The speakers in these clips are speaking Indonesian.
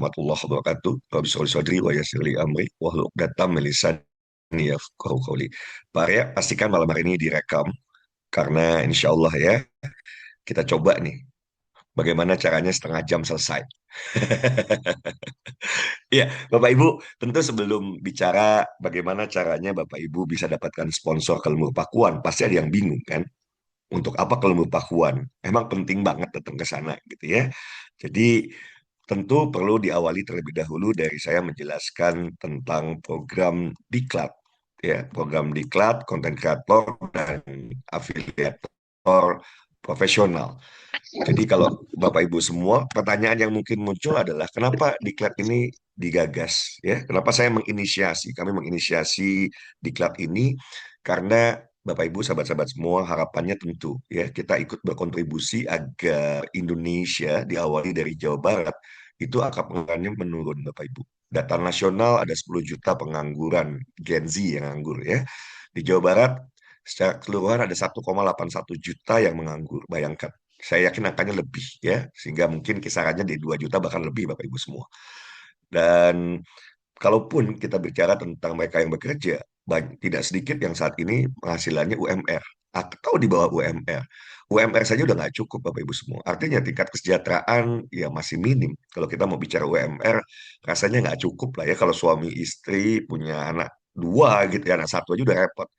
warahmatullahi wabarakatuh. Rabbi sholli shodri wa yassir li amri wahlul 'uqdatam min lisani yafqahu qawli. Pak Arya, pastikan malam hari ini direkam karena insya Allah ya kita coba nih bagaimana caranya setengah jam selesai. Iya, Bapak Ibu, tentu sebelum bicara bagaimana caranya Bapak Ibu bisa dapatkan sponsor ke Lemur Pakuan, pasti ada yang bingung kan? Untuk apa ke Lemur Pakuan? Emang penting banget datang ke sana gitu ya. Jadi tentu perlu diawali terlebih dahulu dari saya menjelaskan tentang program Diklat. Ya, program Diklat, konten kreator, dan afiliator profesional. Jadi kalau Bapak Ibu semua, pertanyaan yang mungkin muncul adalah kenapa Diklat ini digagas? Ya, kenapa saya menginisiasi? Kami menginisiasi Diklat ini karena Bapak Ibu, sahabat-sahabat semua, harapannya tentu ya kita ikut berkontribusi agar Indonesia diawali dari Jawa Barat itu angka penganggurannya menurun, Bapak Ibu. Data nasional ada 10 juta pengangguran Gen Z yang nganggur ya. Di Jawa Barat secara keseluruhan ada 1,81 juta yang menganggur. Bayangkan, saya yakin angkanya lebih ya, sehingga mungkin kisarannya di 2 juta bahkan lebih Bapak Ibu semua. Dan kalaupun kita bicara tentang mereka yang bekerja, tidak sedikit yang saat ini penghasilannya UMR atau di bawah UMR. UMR saja udah nggak cukup Bapak Ibu semua. Artinya tingkat kesejahteraan ya masih minim. Kalau kita mau bicara UMR, rasanya nggak cukup lah ya. Kalau suami istri punya anak dua gitu ya, anak satu aja udah repot.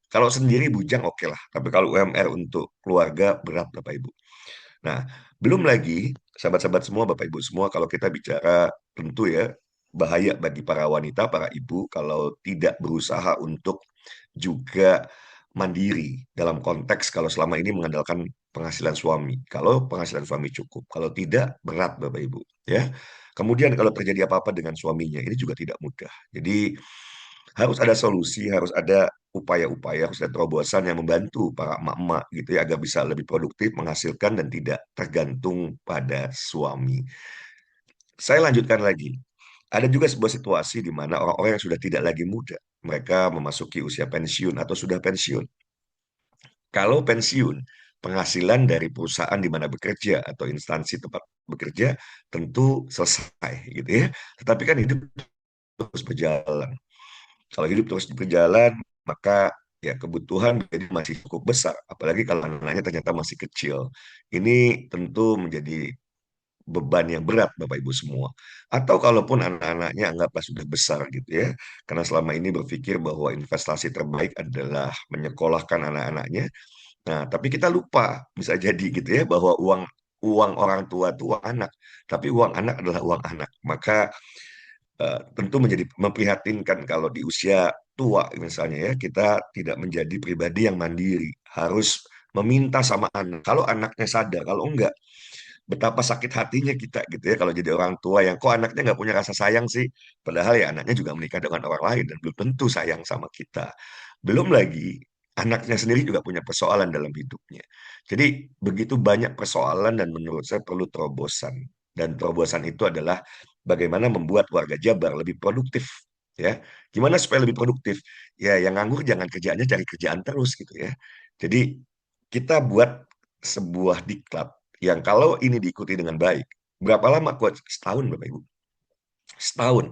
Kalau sendiri bujang oke lah. Tapi kalau UMR untuk keluarga berat Bapak Ibu. Nah, belum lagi sahabat-sahabat semua, Bapak Ibu semua, kalau kita bicara tentu ya bahaya bagi para wanita, para ibu kalau tidak berusaha untuk juga mandiri dalam konteks kalau selama ini mengandalkan penghasilan suami. Kalau penghasilan suami cukup, kalau tidak berat Bapak Ibu, ya. Kemudian kalau terjadi apa-apa dengan suaminya, ini juga tidak mudah. Jadi harus ada solusi, harus ada upaya-upaya, harus ada terobosan yang membantu para emak-emak gitu ya agar bisa lebih produktif, menghasilkan dan tidak tergantung pada suami. Saya lanjutkan lagi. Ada juga sebuah situasi di mana orang-orang yang sudah tidak lagi muda, mereka memasuki usia pensiun atau sudah pensiun. Kalau pensiun, penghasilan dari perusahaan di mana bekerja atau instansi tempat bekerja tentu selesai gitu ya. Tetapi kan hidup terus berjalan. Kalau hidup terus berjalan, maka ya kebutuhan jadi masih cukup besar. Apalagi kalau anak-anaknya ternyata masih kecil. Ini tentu menjadi beban yang berat Bapak Ibu semua. Atau kalaupun anak-anaknya anggaplah sudah besar gitu ya. Karena selama ini berpikir bahwa investasi terbaik adalah menyekolahkan anak-anaknya. Nah, tapi kita lupa bisa jadi gitu ya bahwa uang uang orang tua itu uang anak, tapi uang anak adalah uang anak. Maka tentu menjadi memprihatinkan kalau di usia tua misalnya ya kita tidak menjadi pribadi yang mandiri, harus meminta sama anak. Kalau anaknya sadar, kalau enggak, betapa sakit hatinya kita gitu ya kalau jadi orang tua yang kok anaknya nggak punya rasa sayang sih, padahal ya anaknya juga menikah dengan orang lain dan belum tentu sayang sama kita. Belum lagi anaknya sendiri juga punya persoalan dalam hidupnya. Jadi begitu banyak persoalan dan menurut saya perlu terobosan. Dan terobosan itu adalah bagaimana membuat warga Jabar lebih produktif ya. Gimana supaya lebih produktif? Ya yang nganggur jangan kerjaannya cari kerjaan terus gitu ya. Jadi kita buat sebuah diklat yang kalau ini diikuti dengan baik, berapa lama kuat? Setahun Bapak Ibu. Setahun.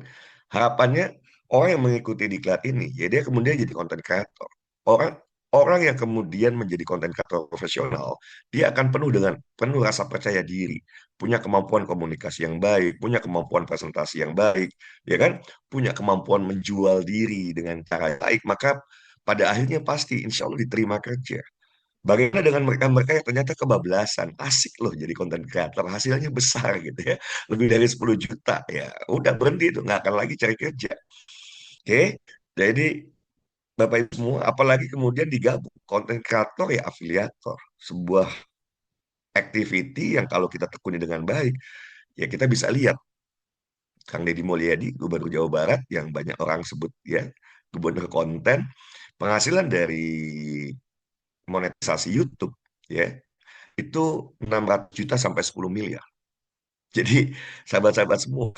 Harapannya orang yang mengikuti diklat ini, ya dia kemudian jadi konten kreator. Orang orang yang kemudian menjadi konten kreator profesional, dia akan penuh rasa percaya diri, punya kemampuan komunikasi yang baik, punya kemampuan presentasi yang baik, ya kan? Punya kemampuan menjual diri dengan cara yang baik, maka pada akhirnya pasti insya Allah diterima kerja. Bagaimana dengan mereka-mereka yang ternyata kebablasan? Asik loh jadi konten kreator, hasilnya besar gitu ya. Lebih dari 10 juta ya. Udah berhenti itu, nggak akan lagi cari kerja. Oke, jadi Bapak Ibu semua, apalagi kemudian digabung konten kreator ya afiliator. Sebuah activity yang kalau kita tekuni dengan baik, ya kita bisa lihat Kang Deddy Mulyadi, Gubernur Jawa Barat, yang banyak orang sebut ya, gubernur konten, penghasilan dari monetisasi YouTube ya itu 600 juta sampai 10 miliar. Jadi sahabat-sahabat semua,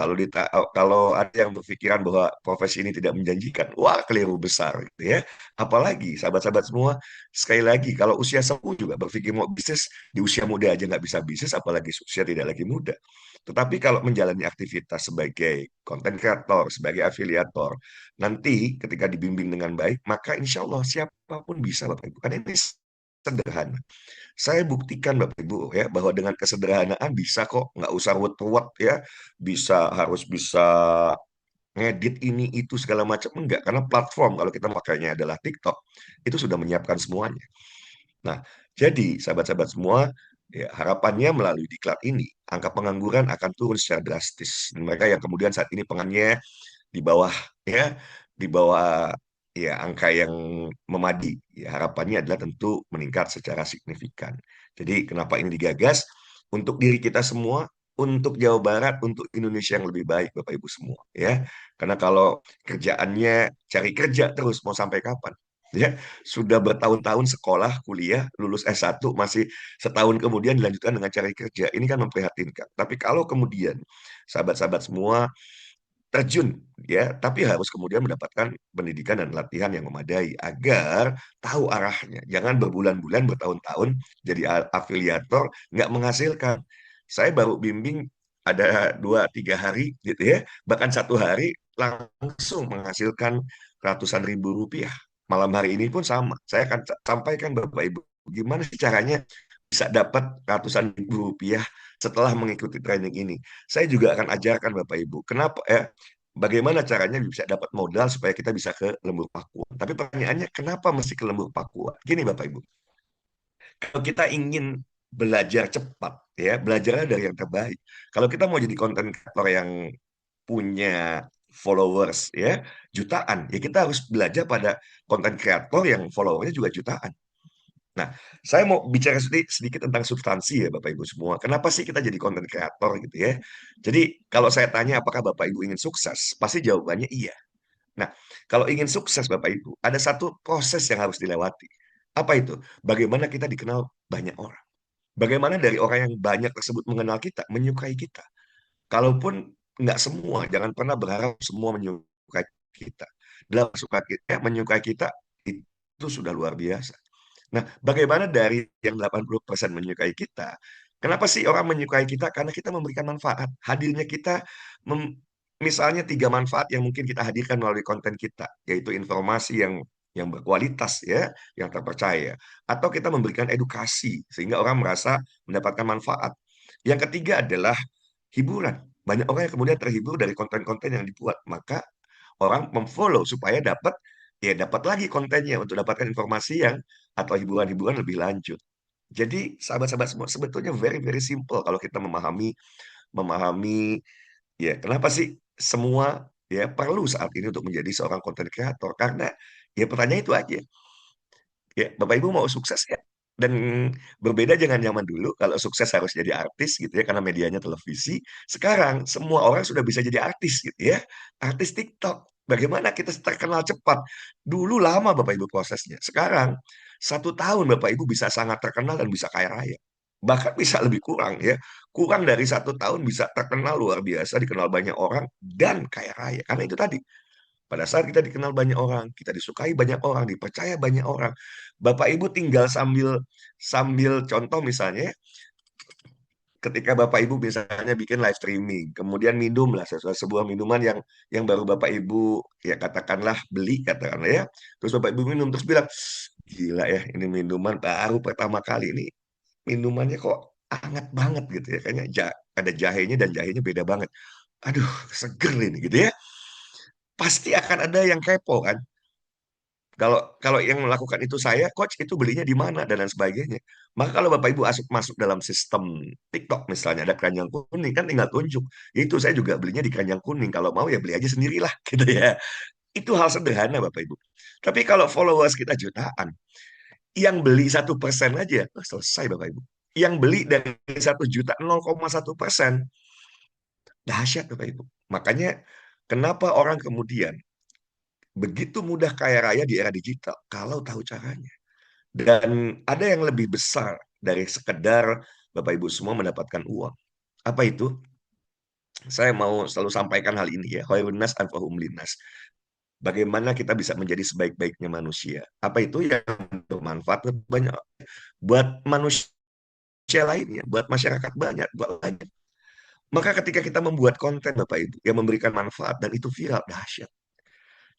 kalau ada yang berpikiran bahwa profesi ini tidak menjanjikan, wah keliru besar gitu ya. Apalagi sahabat-sahabat semua, sekali lagi kalau usia sepuh juga berpikir mau bisnis di usia muda aja nggak bisa bisnis, apalagi usia tidak lagi muda. Tetapi kalau menjalani aktivitas sebagai konten kreator, sebagai afiliator, nanti ketika dibimbing dengan baik, maka insya Allah siapapun bisa Bapak Ibu. Karena ini sederhana. Saya buktikan Bapak Ibu ya bahwa dengan kesederhanaan bisa kok, nggak usah ruwet-ruwet ya, harus bisa ngedit ini itu segala macam enggak, karena platform kalau kita makanya adalah TikTok itu sudah menyiapkan semuanya. Nah, jadi sahabat-sahabat semua, ya, harapannya melalui diklat ini angka pengangguran akan turun secara drastis. Mereka yang kemudian saat ini pengannya di bawah ya, di bawah ya angka yang memadi. Ya, harapannya adalah tentu meningkat secara signifikan. Jadi kenapa ini digagas? Untuk diri kita semua, untuk Jawa Barat, untuk Indonesia yang lebih baik, Bapak Ibu semua. Ya, karena kalau kerjaannya cari kerja terus mau sampai kapan? Ya, sudah bertahun-tahun sekolah, kuliah, lulus S1, masih setahun kemudian dilanjutkan dengan cari kerja. Ini kan memprihatinkan. Tapi kalau kemudian sahabat-sahabat semua terjun ya, tapi harus kemudian mendapatkan pendidikan dan latihan yang memadai agar tahu arahnya. Jangan berbulan-bulan, bertahun-tahun jadi afiliator nggak menghasilkan. Saya baru bimbing ada 2-3 hari gitu ya, bahkan 1 hari langsung menghasilkan ratusan ribu rupiah. Malam hari ini pun sama. Saya akan sampaikan Bapak Ibu gimana sih caranya bisa dapat ratusan ribu rupiah setelah mengikuti training ini. Saya juga akan ajarkan Bapak Ibu. Kenapa ya? Bagaimana caranya bisa dapat modal supaya kita bisa ke Lembur Pakuan. Tapi pertanyaannya, kenapa mesti ke Lembur Pakuan? Gini Bapak Ibu, kalau kita ingin belajar cepat, ya belajarnya dari yang terbaik. Kalau kita mau jadi konten kreator yang punya followers ya jutaan, ya kita harus belajar pada konten kreator yang followernya juga jutaan. Nah, saya mau bicara sedikit tentang substansi ya Bapak Ibu semua. Kenapa sih kita jadi konten kreator gitu ya? Jadi kalau saya tanya apakah Bapak Ibu ingin sukses, pasti jawabannya iya. Nah, kalau ingin sukses Bapak Ibu, ada satu proses yang harus dilewati. Apa itu? Bagaimana kita dikenal banyak orang. Bagaimana dari orang yang banyak tersebut mengenal kita, menyukai kita. Kalaupun nggak semua, jangan pernah berharap semua menyukai kita. Dalam suka kita, menyukai kita, itu sudah luar biasa. Nah, bagaimana dari yang 80% menyukai kita? Kenapa sih orang menyukai kita? Karena kita memberikan manfaat. Hadirnya kita, misalnya 3 manfaat yang mungkin kita hadirkan melalui konten kita, yaitu informasi yang berkualitas ya, yang terpercaya, atau kita memberikan edukasi sehingga orang merasa mendapatkan manfaat. Yang ketiga adalah hiburan. Banyak orang yang kemudian terhibur dari konten-konten yang dibuat, maka orang memfollow supaya dapat lagi kontennya untuk dapatkan informasi yang atau hiburan-hiburan lebih lanjut. Jadi sahabat-sahabat semua sebetulnya very very simple kalau kita memahami ya kenapa sih semua ya perlu saat ini untuk menjadi seorang content creator, karena ya pertanyaan itu aja. Ya, Bapak Ibu mau sukses ya? Dan berbeda dengan zaman dulu, kalau sukses harus jadi artis gitu ya, karena medianya televisi. Sekarang semua orang sudah bisa jadi artis gitu ya. Artis TikTok. Bagaimana kita terkenal cepat? Dulu lama Bapak Ibu prosesnya. Sekarang 1 tahun Bapak Ibu bisa sangat terkenal dan bisa kaya raya. Bahkan bisa lebih kurang ya. Kurang dari 1 tahun bisa terkenal luar biasa, dikenal banyak orang, dan kaya raya. Karena itu tadi, pada saat kita dikenal banyak orang, kita disukai banyak orang, dipercaya banyak orang. Bapak Ibu tinggal sambil sambil contoh misalnya, ketika Bapak Ibu misalnya bikin live streaming, kemudian minum lah sebuah minuman yang baru Bapak Ibu ya katakanlah beli katakanlah ya, terus Bapak Ibu minum terus bilang, gila ya ini minuman baru pertama kali ini minumannya kok hangat banget gitu ya, kayaknya ada jahenya dan jahenya beda banget. Aduh, seger ini gitu ya. Pasti akan ada yang kepo kan. Kalau kalau yang melakukan itu saya, coach itu belinya di mana dan lain sebagainya. Maka kalau Bapak Ibu masuk masuk dalam sistem TikTok misalnya ada keranjang kuning kan tinggal tunjuk. Itu saya juga belinya di keranjang kuning. Kalau mau ya beli aja sendirilah gitu ya. Itu hal sederhana Bapak Ibu. Tapi kalau followers kita jutaan, yang beli 1% aja, selesai Bapak Ibu. Yang beli dari 1 juta 0,1%, dahsyat Bapak Ibu. Makanya kenapa orang kemudian begitu mudah kaya raya di era digital kalau tahu caranya. Dan ada yang lebih besar dari sekedar Bapak Ibu semua mendapatkan uang. Apa itu? Saya mau selalu sampaikan hal ini ya, khairun nas anfa'uhum linnas. Bagaimana kita bisa menjadi sebaik-baiknya manusia? Apa itu yang bermanfaat banyak buat manusia lainnya, buat masyarakat banyak, buat banyak. Maka ketika kita membuat konten Bapak Ibu yang memberikan manfaat dan itu viral, dahsyat.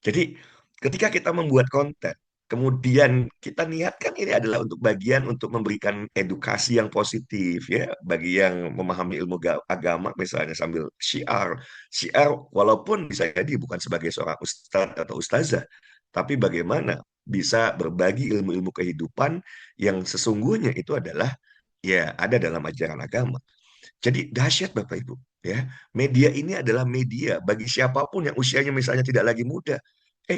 Jadi ketika kita membuat konten, kemudian kita niatkan ini adalah untuk bagian untuk memberikan edukasi yang positif ya bagi yang memahami ilmu agama misalnya sambil syiar. Syiar walaupun bisa jadi bukan sebagai seorang ustadz atau ustazah, tapi bagaimana bisa berbagi ilmu-ilmu kehidupan yang sesungguhnya itu adalah ya ada dalam ajaran agama. Jadi dahsyat Bapak Ibu, ya. Media ini adalah media bagi siapapun yang usianya misalnya tidak lagi muda.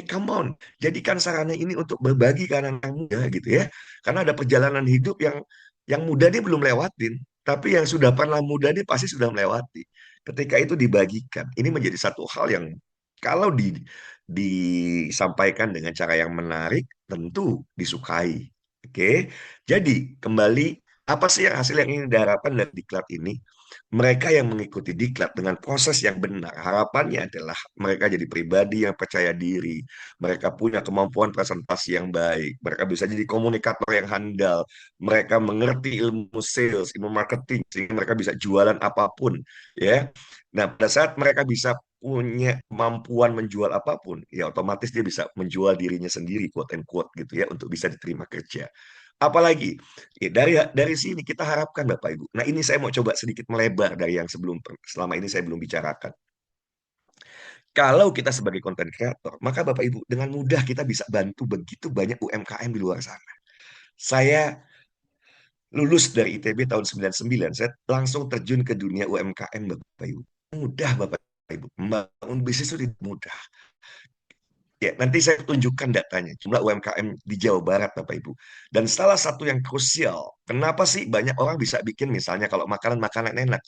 Come on, jadikan sarana ini untuk berbagi ke anak-anak muda gitu ya. Karena ada perjalanan hidup yang muda ini belum lewatin, tapi yang sudah pernah muda ini pasti sudah melewati. Ketika itu dibagikan, ini menjadi satu hal yang kalau disampaikan dengan cara yang menarik, tentu disukai. Oke, jadi kembali apa sih yang hasil yang ingin diharapkan dari diklat ini? Mereka yang mengikuti diklat dengan proses yang benar, harapannya adalah mereka jadi pribadi yang percaya diri, mereka punya kemampuan presentasi yang baik, mereka bisa jadi komunikator yang handal, mereka mengerti ilmu sales, ilmu marketing, sehingga mereka bisa jualan apapun, ya. Nah, pada saat mereka bisa punya kemampuan menjual apapun, ya otomatis dia bisa menjual dirinya sendiri, quote and quote gitu ya, untuk bisa diterima kerja. Apalagi ya, dari sini kita harapkan Bapak Ibu. Nah, ini saya mau coba sedikit melebar dari yang selama ini saya belum bicarakan. Kalau kita sebagai konten kreator, maka Bapak Ibu dengan mudah kita bisa bantu begitu banyak UMKM di luar sana. Saya lulus dari ITB tahun 99, saya langsung terjun ke dunia UMKM Bapak Ibu. Mudah Bapak Ibu, membangun bisnis itu tidak mudah. Ya, nanti saya tunjukkan datanya, jumlah UMKM di Jawa Barat, Bapak Ibu. Dan salah satu yang krusial, kenapa sih banyak orang bisa bikin misalnya kalau makanan-makanan enak,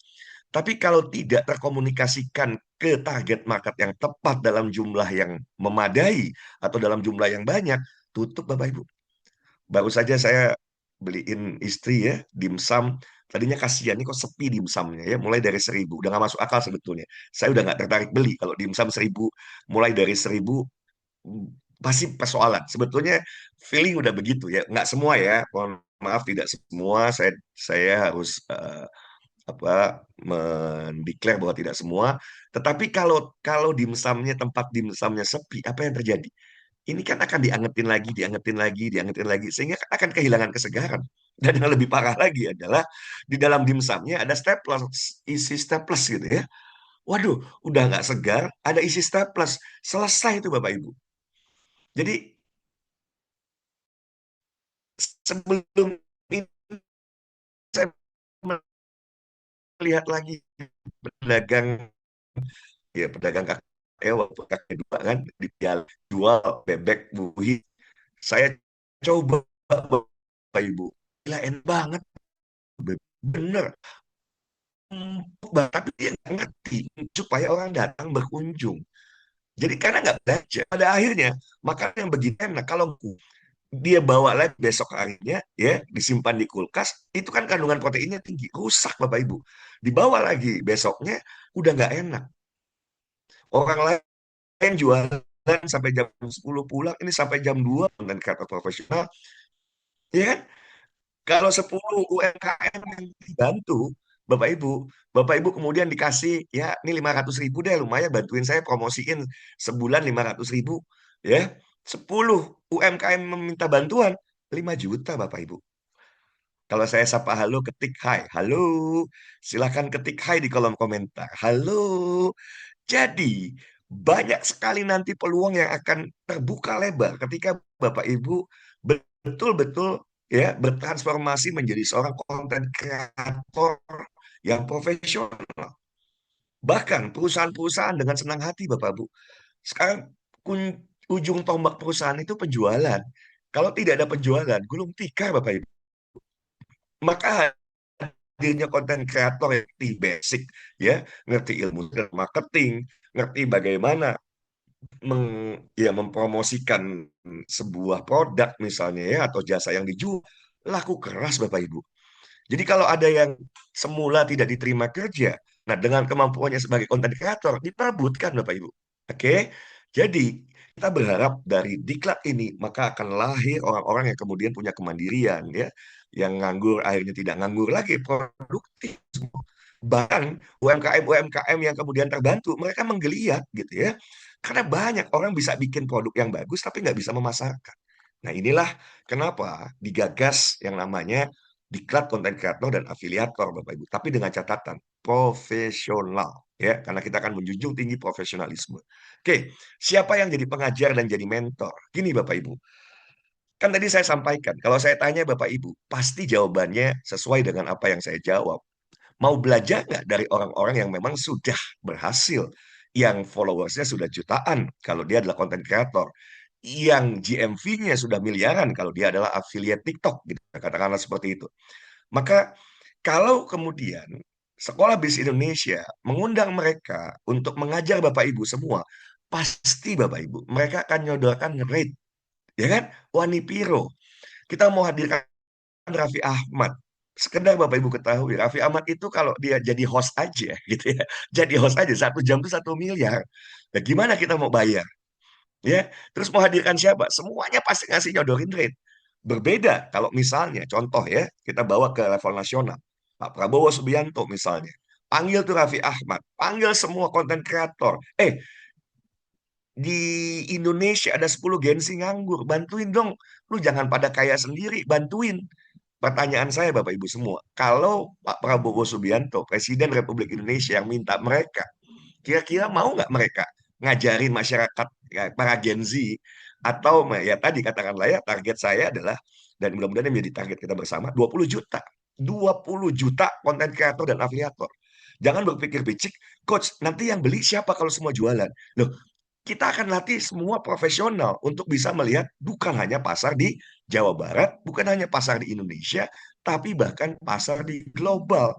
tapi kalau tidak terkomunikasikan ke target market yang tepat dalam jumlah yang memadai atau dalam jumlah yang banyak, tutup Bapak Ibu. Baru saja saya beliin istri ya dimsum. Tadinya kasihan nih kok sepi dimsumnya ya, mulai dari 1.000. Udah nggak masuk akal sebetulnya. Saya udah nggak tertarik beli kalau dimsum 1.000, mulai dari 1.000 pasti persoalan. Sebetulnya feeling udah begitu ya. Nggak semua ya. Mohon maaf tidak semua. Saya harus apa mendeklar bahwa tidak semua. Tetapi kalau kalau dimsumnya tempat dimsumnya sepi, apa yang terjadi? Ini kan akan diangetin lagi, diangetin lagi, diangetin lagi, sehingga akan kehilangan kesegaran. Dan yang lebih parah lagi adalah di dalam dimsumnya ada staples, isi staples gitu ya. Waduh, udah nggak segar, ada isi staples. Selesai itu Bapak Ibu. Jadi sebelum ini saya melihat lagi pedagang ya pedagang kaki waktu kaki dua kan jual bebek buhi. Saya coba Bapak Ibu, gila enak banget, bener. Empuk banget, tapi dia nggak ngerti supaya orang datang berkunjung. Jadi karena nggak belajar, pada akhirnya makanan yang begitu enak kalau dia bawa lagi besok harinya ya disimpan di kulkas itu kan kandungan proteinnya tinggi rusak Bapak Ibu dibawa lagi besoknya udah nggak enak orang lain jualan sampai jam 10 pulang ini sampai jam 2 dan kata profesional ya kan kalau 10 UMKM yang dibantu Bapak Ibu kemudian dikasih ya ini 500.000 deh lumayan bantuin saya promosiin sebulan 500.000 ya 10 UMKM meminta bantuan 5 juta Bapak Ibu. Kalau saya sapa halo, ketik hai. Halo, silahkan ketik hai di kolom komentar. Halo. Jadi, banyak sekali nanti peluang yang akan terbuka lebar ketika Bapak Ibu betul-betul ya bertransformasi menjadi seorang konten kreator yang profesional. Bahkan perusahaan-perusahaan dengan senang hati Bapak Ibu. Sekarang ujung tombak perusahaan itu penjualan. Kalau tidak ada penjualan, gulung tikar Bapak Ibu. Maka hadirnya konten kreator yang ngerti basic ya, ngerti ilmu marketing, ngerti bagaimana mempromosikan sebuah produk misalnya ya atau jasa yang dijual, laku keras Bapak Ibu. Jadi kalau ada yang semula tidak diterima kerja, Nah, dengan kemampuannya sebagai konten kreator, diperebutkan Bapak Ibu. Oke, jadi kita berharap dari diklat ini, maka akan lahir orang-orang yang kemudian punya kemandirian, ya, yang nganggur akhirnya tidak nganggur lagi, produktif. Bahkan UMKM-UMKM yang kemudian terbantu, mereka menggeliat gitu ya. Karena banyak orang bisa bikin produk yang bagus, tapi nggak bisa memasarkan. Nah, inilah kenapa digagas yang namanya diklat konten kreator dan afiliator, Bapak Ibu. Tapi dengan catatan, profesional. Ya, karena kita akan menjunjung tinggi profesionalisme. Oke, siapa yang jadi pengajar dan jadi mentor? Gini Bapak Ibu, kan tadi saya sampaikan, kalau saya tanya Bapak Ibu, pasti jawabannya sesuai dengan apa yang saya jawab. Mau belajar nggak dari orang-orang yang memang sudah berhasil, yang followersnya sudah jutaan kalau dia adalah content creator, yang GMV-nya sudah miliaran kalau dia adalah affiliate TikTok, gitu, katakanlah seperti itu. Maka kalau kemudian Sekolah Bisnis Indonesia mengundang mereka untuk mengajar Bapak Ibu semua, pasti Bapak Ibu mereka akan nyodorkan rate, ya kan? Wani Piro. Kita mau hadirkan Raffi Ahmad. Sekedar Bapak Ibu ketahui, Raffi Ahmad itu kalau dia jadi host aja gitu ya. Jadi host aja 1 jam itu 1 miliar. Nah, gimana kita mau bayar? Ya, terus mau hadirkan siapa? Semuanya pasti ngasih nyodorin rate. Berbeda kalau misalnya contoh ya, kita bawa ke level nasional. Pak Prabowo Subianto misalnya. Panggil tuh Raffi Ahmad, panggil semua konten kreator. Di Indonesia ada 10 Gen Z nganggur, bantuin dong. Lu jangan pada kaya sendiri, bantuin. Pertanyaan saya Bapak Ibu semua, kalau Pak Prabowo Subianto, Presiden Republik Indonesia yang minta mereka, kira-kira mau nggak mereka ngajarin masyarakat, ya, para Gen Z, atau ya tadi katakanlah ya, target saya adalah, dan mudah-mudahan ini menjadi target kita bersama, 20 juta. 20 juta konten kreator dan afiliator. Jangan berpikir picik, coach, nanti yang beli siapa kalau semua jualan? Loh, kita akan latih semua profesional untuk bisa melihat bukan hanya pasar di Jawa Barat, bukan hanya pasar di Indonesia, tapi bahkan pasar di global.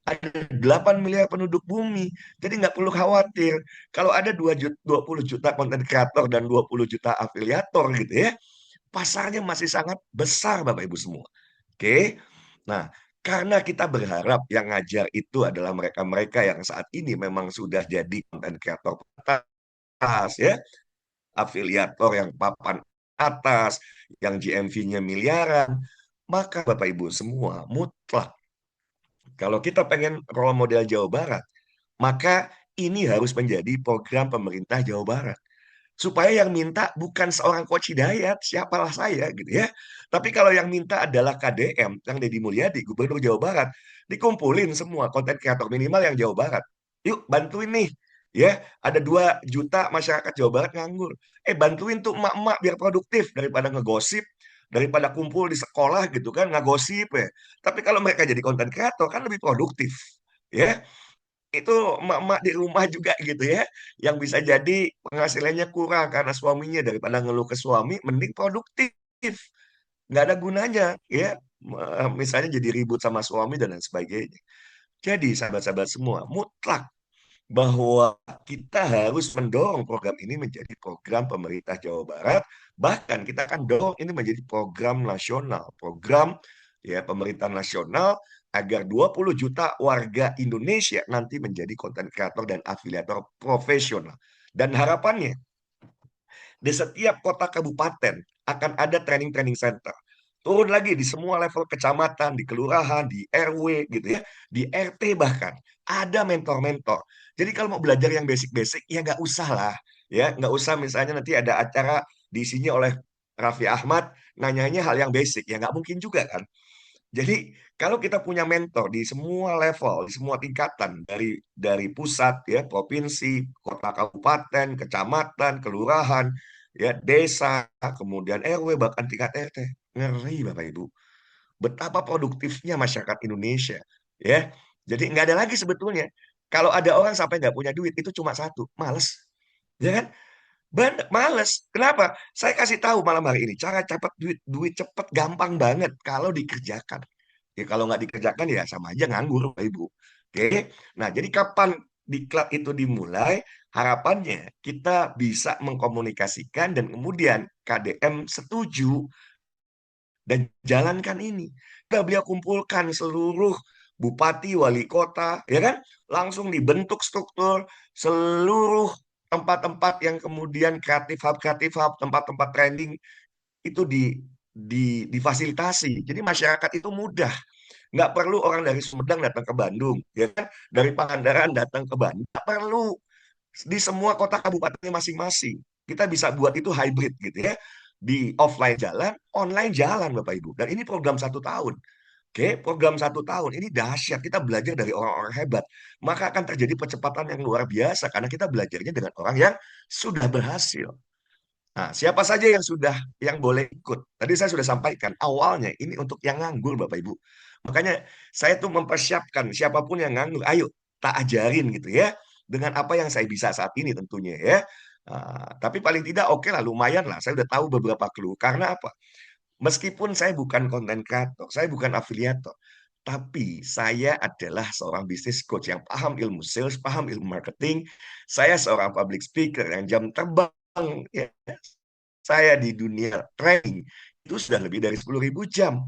Ada 8 miliar penduduk bumi, jadi nggak perlu khawatir. Kalau ada 20 juta konten kreator dan 20 juta afiliator gitu ya, pasarnya masih sangat besar Bapak Ibu semua. Oke, nah karena kita berharap yang ngajar itu adalah mereka-mereka yang saat ini memang sudah jadi konten kreator atas ya, afiliator yang papan atas, yang GMV-nya miliaran, maka Bapak Ibu semua mutlak kalau kita pengen role model Jawa Barat, maka ini harus menjadi program pemerintah Jawa Barat. Supaya yang minta bukan seorang Coach Hidayat, siapalah saya gitu ya. Tapi kalau yang minta adalah KDM, yang Deddy Mulyadi, Gubernur Jawa Barat, dikumpulin semua konten kreator minimal yang Jawa Barat. Yuk bantuin nih, ya ada 2 juta masyarakat Jawa Barat nganggur. Bantuin tuh emak-emak biar produktif daripada ngegosip, daripada kumpul di sekolah gitu kan ngagosip ya. Tapi kalau mereka jadi konten kreator kan lebih produktif, ya itu emak-emak di rumah juga gitu ya, yang bisa jadi penghasilannya kurang karena suaminya, daripada ngeluh ke suami, mending produktif. Nggak ada gunanya, ya. Misalnya jadi ribut sama suami dan lain sebagainya. Jadi sahabat-sahabat semua, mutlak bahwa kita harus mendorong program ini menjadi program pemerintah Jawa Barat, bahkan kita akan dorong ini menjadi program nasional, program ya pemerintah nasional agar 20 juta warga Indonesia nanti menjadi konten kreator dan afiliator profesional. Dan harapannya di setiap kota kabupaten akan ada training-training center. Turun lagi di semua level kecamatan, di kelurahan, di RW gitu ya, di RT bahkan ada mentor-mentor. Jadi kalau mau belajar yang basic-basic ya nggak usah lah, ya nggak usah misalnya nanti ada acara diisinya oleh Raffi Ahmad nanyanya hal yang basic ya nggak mungkin juga kan. Jadi kalau kita punya mentor di semua level, di semua tingkatan dari pusat ya, provinsi, kota kabupaten, kecamatan, kelurahan, ya, desa, kemudian RW bahkan tingkat RT. Ngeri Bapak Ibu. Betapa produktifnya masyarakat Indonesia, ya. Jadi nggak ada lagi sebetulnya. Kalau ada orang sampai nggak punya duit itu cuma satu, males. Ya kan? Males. Kenapa? Saya kasih tahu malam hari ini cara cepat duit duit cepat gampang banget kalau dikerjakan. Ya kalau nggak dikerjakan ya sama aja nganggur, Bapak Ibu. Oke. Nah, jadi kapan diklat itu dimulai? Harapannya kita bisa mengkomunikasikan dan kemudian KDM setuju dan jalankan ini. Kita beliau kumpulkan seluruh bupati, wali kota, ya kan? Langsung dibentuk struktur seluruh tempat-tempat yang kemudian kreatif hub, tempat-tempat trending itu difasilitasi. Jadi masyarakat itu mudah, nggak perlu orang dari Sumedang datang ke Bandung, ya kan? Dari Pangandaran datang ke Bandung, nggak perlu. Di semua kota kabupatennya masing-masing. Kita bisa buat itu hybrid gitu ya. Di offline jalan, online jalan Bapak Ibu. Dan ini program 1 tahun. Oke, program 1 tahun ini dahsyat. Kita belajar dari orang-orang hebat. Maka akan terjadi percepatan yang luar biasa karena kita belajarnya dengan orang yang sudah berhasil. Nah, siapa saja yang boleh ikut? Tadi saya sudah sampaikan awalnya ini untuk yang nganggur Bapak Ibu. Makanya saya tuh mempersiapkan siapapun yang nganggur, ayo tak ajarin gitu ya. Dengan apa yang saya bisa saat ini tentunya ya. Tapi paling tidak oke lah, lumayan lah. Saya udah tahu beberapa clue. Karena apa? Meskipun saya bukan konten kreator, saya bukan afiliator, tapi saya adalah seorang bisnis coach yang paham ilmu sales, paham ilmu marketing. Saya seorang public speaker yang jam terbang ya, saya di dunia training itu sudah lebih dari 10.000 jam.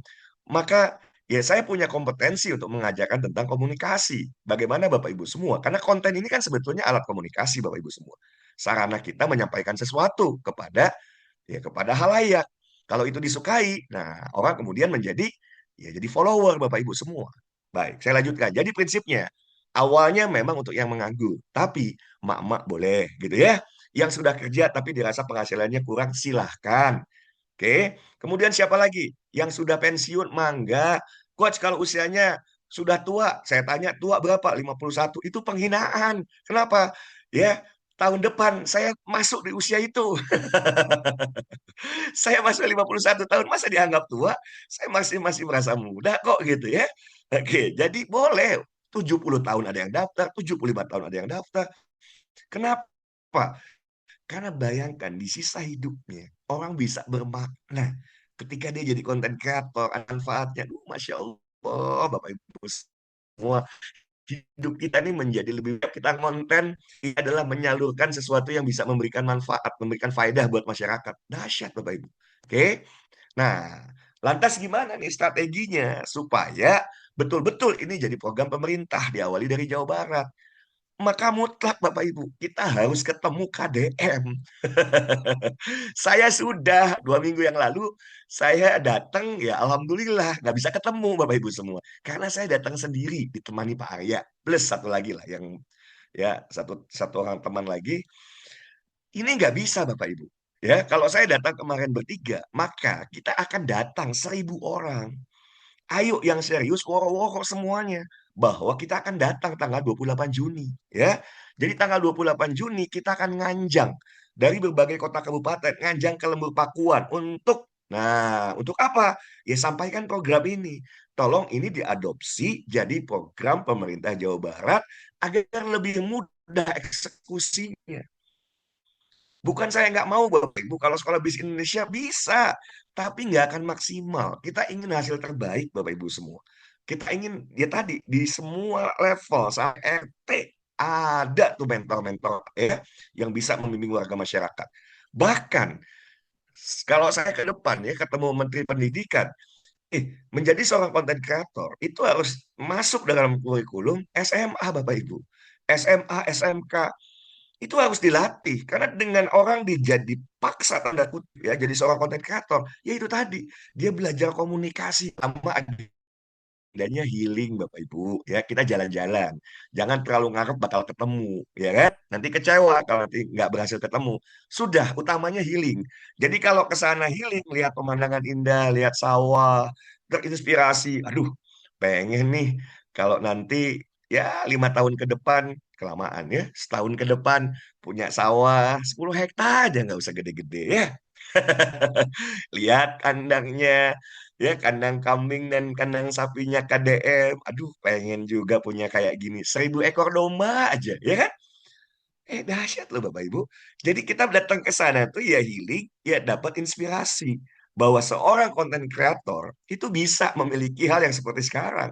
Maka ya saya punya kompetensi untuk mengajarkan tentang komunikasi. Bagaimana Bapak Ibu semua? Karena konten ini kan sebetulnya alat komunikasi Bapak Ibu semua. Sarana kita menyampaikan sesuatu kepada halayak. Kalau itu disukai, nah orang kemudian jadi follower Bapak Ibu semua. Baik, saya lanjutkan. Jadi prinsipnya awalnya memang untuk yang menganggur, tapi mak-mak boleh gitu ya. Yang sudah kerja tapi dirasa penghasilannya kurang, silahkan. Oke. Kemudian siapa lagi? Yang sudah pensiun, mangga. Coach kalau usianya sudah tua, saya tanya tua berapa? 51. Itu penghinaan. Kenapa? Ya, tahun depan saya masuk di usia itu. Saya masuk 51 tahun, masa dianggap tua? Saya masih masih merasa muda kok gitu ya. Oke, jadi boleh 70 tahun ada yang daftar, 75 tahun ada yang daftar. Kenapa? Karena bayangkan di sisa hidupnya orang bisa bermakna ketika dia jadi konten kreator, manfaatnya. Masya Allah, Bapak Ibu semua, hidup kita ini menjadi lebih baik. Kita konten ini adalah menyalurkan sesuatu yang bisa memberikan manfaat, memberikan faedah buat masyarakat. Dahsyat Bapak Ibu. Oke. Nah, lantas gimana nih strateginya supaya betul-betul ini jadi program pemerintah diawali dari Jawa Barat? Maka mutlak Bapak Ibu, kita harus ketemu KDM. Saya sudah 2 minggu yang lalu, saya datang, ya Alhamdulillah, nggak bisa ketemu Bapak Ibu semua. Karena saya datang sendiri, ditemani Pak Arya, plus satu lagi lah, yang ya satu orang teman lagi. Ini nggak bisa Bapak Ibu. Ya, kalau saya datang kemarin bertiga, maka kita akan datang 1.000 orang. Ayo yang serius woro-woro semuanya bahwa kita akan datang tanggal 28 Juni ya. Jadi tanggal 28 Juni kita akan nganjang dari berbagai kota kabupaten, nganjang ke Lembur Pakuan untuk apa? Ya sampaikan program ini. Tolong ini diadopsi jadi program pemerintah Jawa Barat agar lebih mudah eksekusinya. Bukan saya nggak mau Bapak Ibu, kalau sekolah bisnis Indonesia bisa, tapi nggak akan maksimal. Kita ingin hasil terbaik Bapak Ibu semua. Kita ingin, ya tadi, di semua level, sampai RT, ada tuh mentor-mentor ya, yang bisa membimbing warga masyarakat. Bahkan, kalau saya ke depan ya, ketemu Menteri Pendidikan, menjadi seorang konten kreator, itu harus masuk dalam kurikulum SMA Bapak Ibu. SMA, SMK, itu harus dilatih karena dengan orang dijadi paksa tanda kutip ya jadi seorang konten kreator ya itu tadi dia belajar komunikasi sama adanya healing Bapak Ibu ya kita jalan-jalan jangan terlalu ngarep bakal ketemu ya kan nanti kecewa kalau nanti nggak berhasil ketemu sudah utamanya healing jadi kalau ke sana healing lihat pemandangan indah lihat sawah terinspirasi aduh pengen nih kalau nanti ya 5 tahun ke depan kelamaan ya setahun ke depan punya sawah 10 hektar aja nggak usah gede-gede ya lihat kandangnya ya kandang kambing dan kandang sapinya KDM aduh pengen juga punya kayak gini 1.000 ekor domba aja ya kan dahsyat loh Bapak Ibu jadi kita datang ke sana tuh ya healing ya dapat inspirasi bahwa seorang konten kreator itu bisa memiliki hal yang seperti sekarang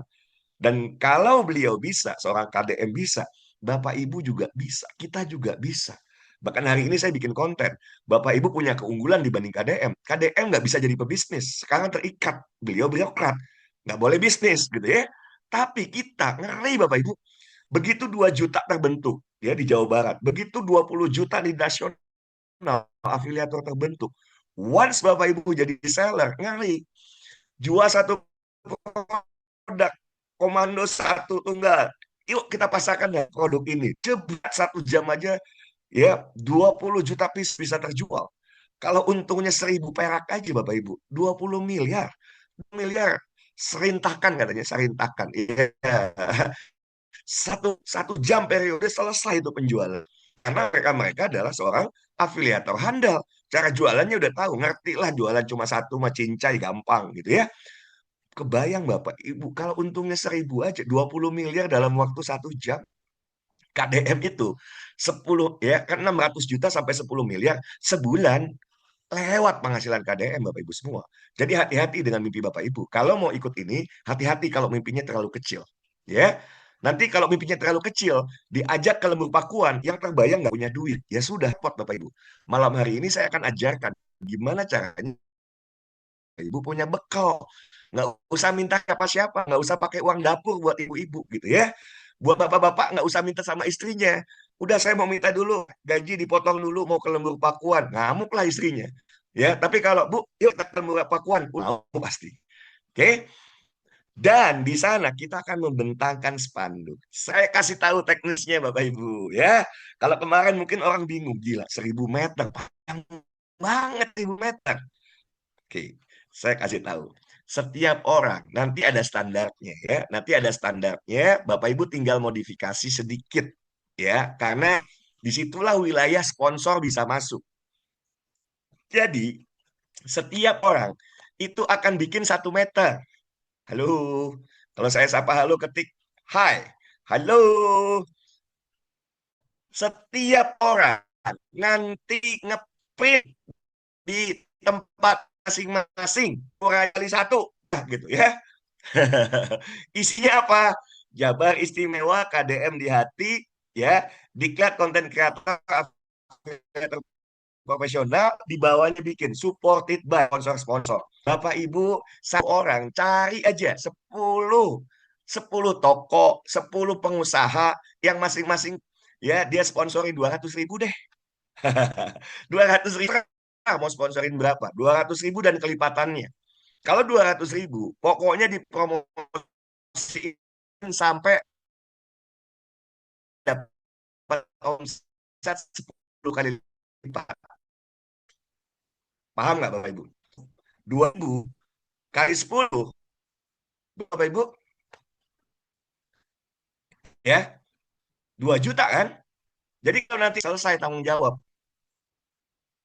dan kalau beliau bisa, seorang KDM bisa, Bapak Ibu juga bisa, kita juga bisa. Bahkan hari ini saya bikin konten, Bapak Ibu punya keunggulan dibanding KDM. KDM nggak bisa jadi pebisnis, sekarang terikat, beliau birokrat, nggak boleh bisnis gitu ya. Tapi kita ngeri Bapak Ibu, begitu 2 juta terbentuk ya di Jawa Barat, begitu 20 juta di nasional afiliator terbentuk. Once Bapak Ibu jadi seller, ngeri. Jual satu produk, komando satu tunggal. Yuk kita pasarkan ya produk ini. Cepat 1 jam aja ya 20 juta piece bisa terjual. Kalau untungnya 1.000 perak aja Bapak Ibu, 20 miliar. Miliar serintakan katanya, serintakan. Iya. Satu jam periode selesai itu penjualan. Karena mereka adalah seorang afiliator handal. Cara jualannya udah tahu, ngerti lah jualan cuma satu mah cincai gampang gitu ya. Kebayang Bapak Ibu, kalau untungnya 1.000 aja, 20 miliar dalam waktu 1 jam. KDM itu 10 ya kan 600 juta sampai 10 miliar sebulan lewat penghasilan KDM Bapak Ibu semua. Jadi hati-hati dengan mimpi Bapak Ibu. Kalau mau ikut ini, hati-hati kalau mimpinya terlalu kecil. Ya. Nanti kalau mimpinya terlalu kecil, diajak ke lembur pakuan, yang terbayang nggak punya duit. Ya sudah, pot Bapak Ibu. Malam hari ini saya akan ajarkan gimana caranya Ibu punya bekal. Nggak usah minta siapa-siapa, nggak usah pakai uang dapur buat ibu-ibu gitu ya. Buat bapak-bapak nggak usah minta sama istrinya. Udah saya mau minta dulu, gaji dipotong dulu mau ke lembur pakuan. Ngamuklah istrinya. Ya, tapi kalau Bu, yuk kita ke lembur pakuan, mau pasti. Oke? Dan di sana kita akan membentangkan spanduk. Saya kasih tahu teknisnya Bapak Ibu ya. Kalau kemarin mungkin orang bingung, gila 1.000 meter, panjang banget 1.000 meter. Oke, saya kasih tahu. Setiap orang nanti ada standarnya ya. Nanti ada standarnya. Bapak Ibu tinggal modifikasi sedikit ya, karena disitulah wilayah sponsor bisa masuk. Jadi setiap orang itu akan bikin 1 meter. Halo, kalau saya sapa halo ketik hai, halo. Setiap orang nanti ngeprint di tempat masing-masing kurang kali satu gitu ya. Isinya apa? Jabar istimewa KDM di hati ya, diklat konten kreator profesional, di bawahnya bikin supported by sponsor-sponsor. Bapak Ibu, satu orang cari aja 10 toko, 10 pengusaha yang masing-masing ya dia sponsori 200.000 deh. 200.000 mau sponsorin berapa? 200.000 dan kelipatannya. Kalau 200.000, pokoknya dipromosikan sampai dapat omset 10 kali lipat. Paham nggak Bapak Ibu? 2.000 kali 10, Bapak Ibu, ya 2 juta kan? Jadi kalau nanti selesai tanggung jawab,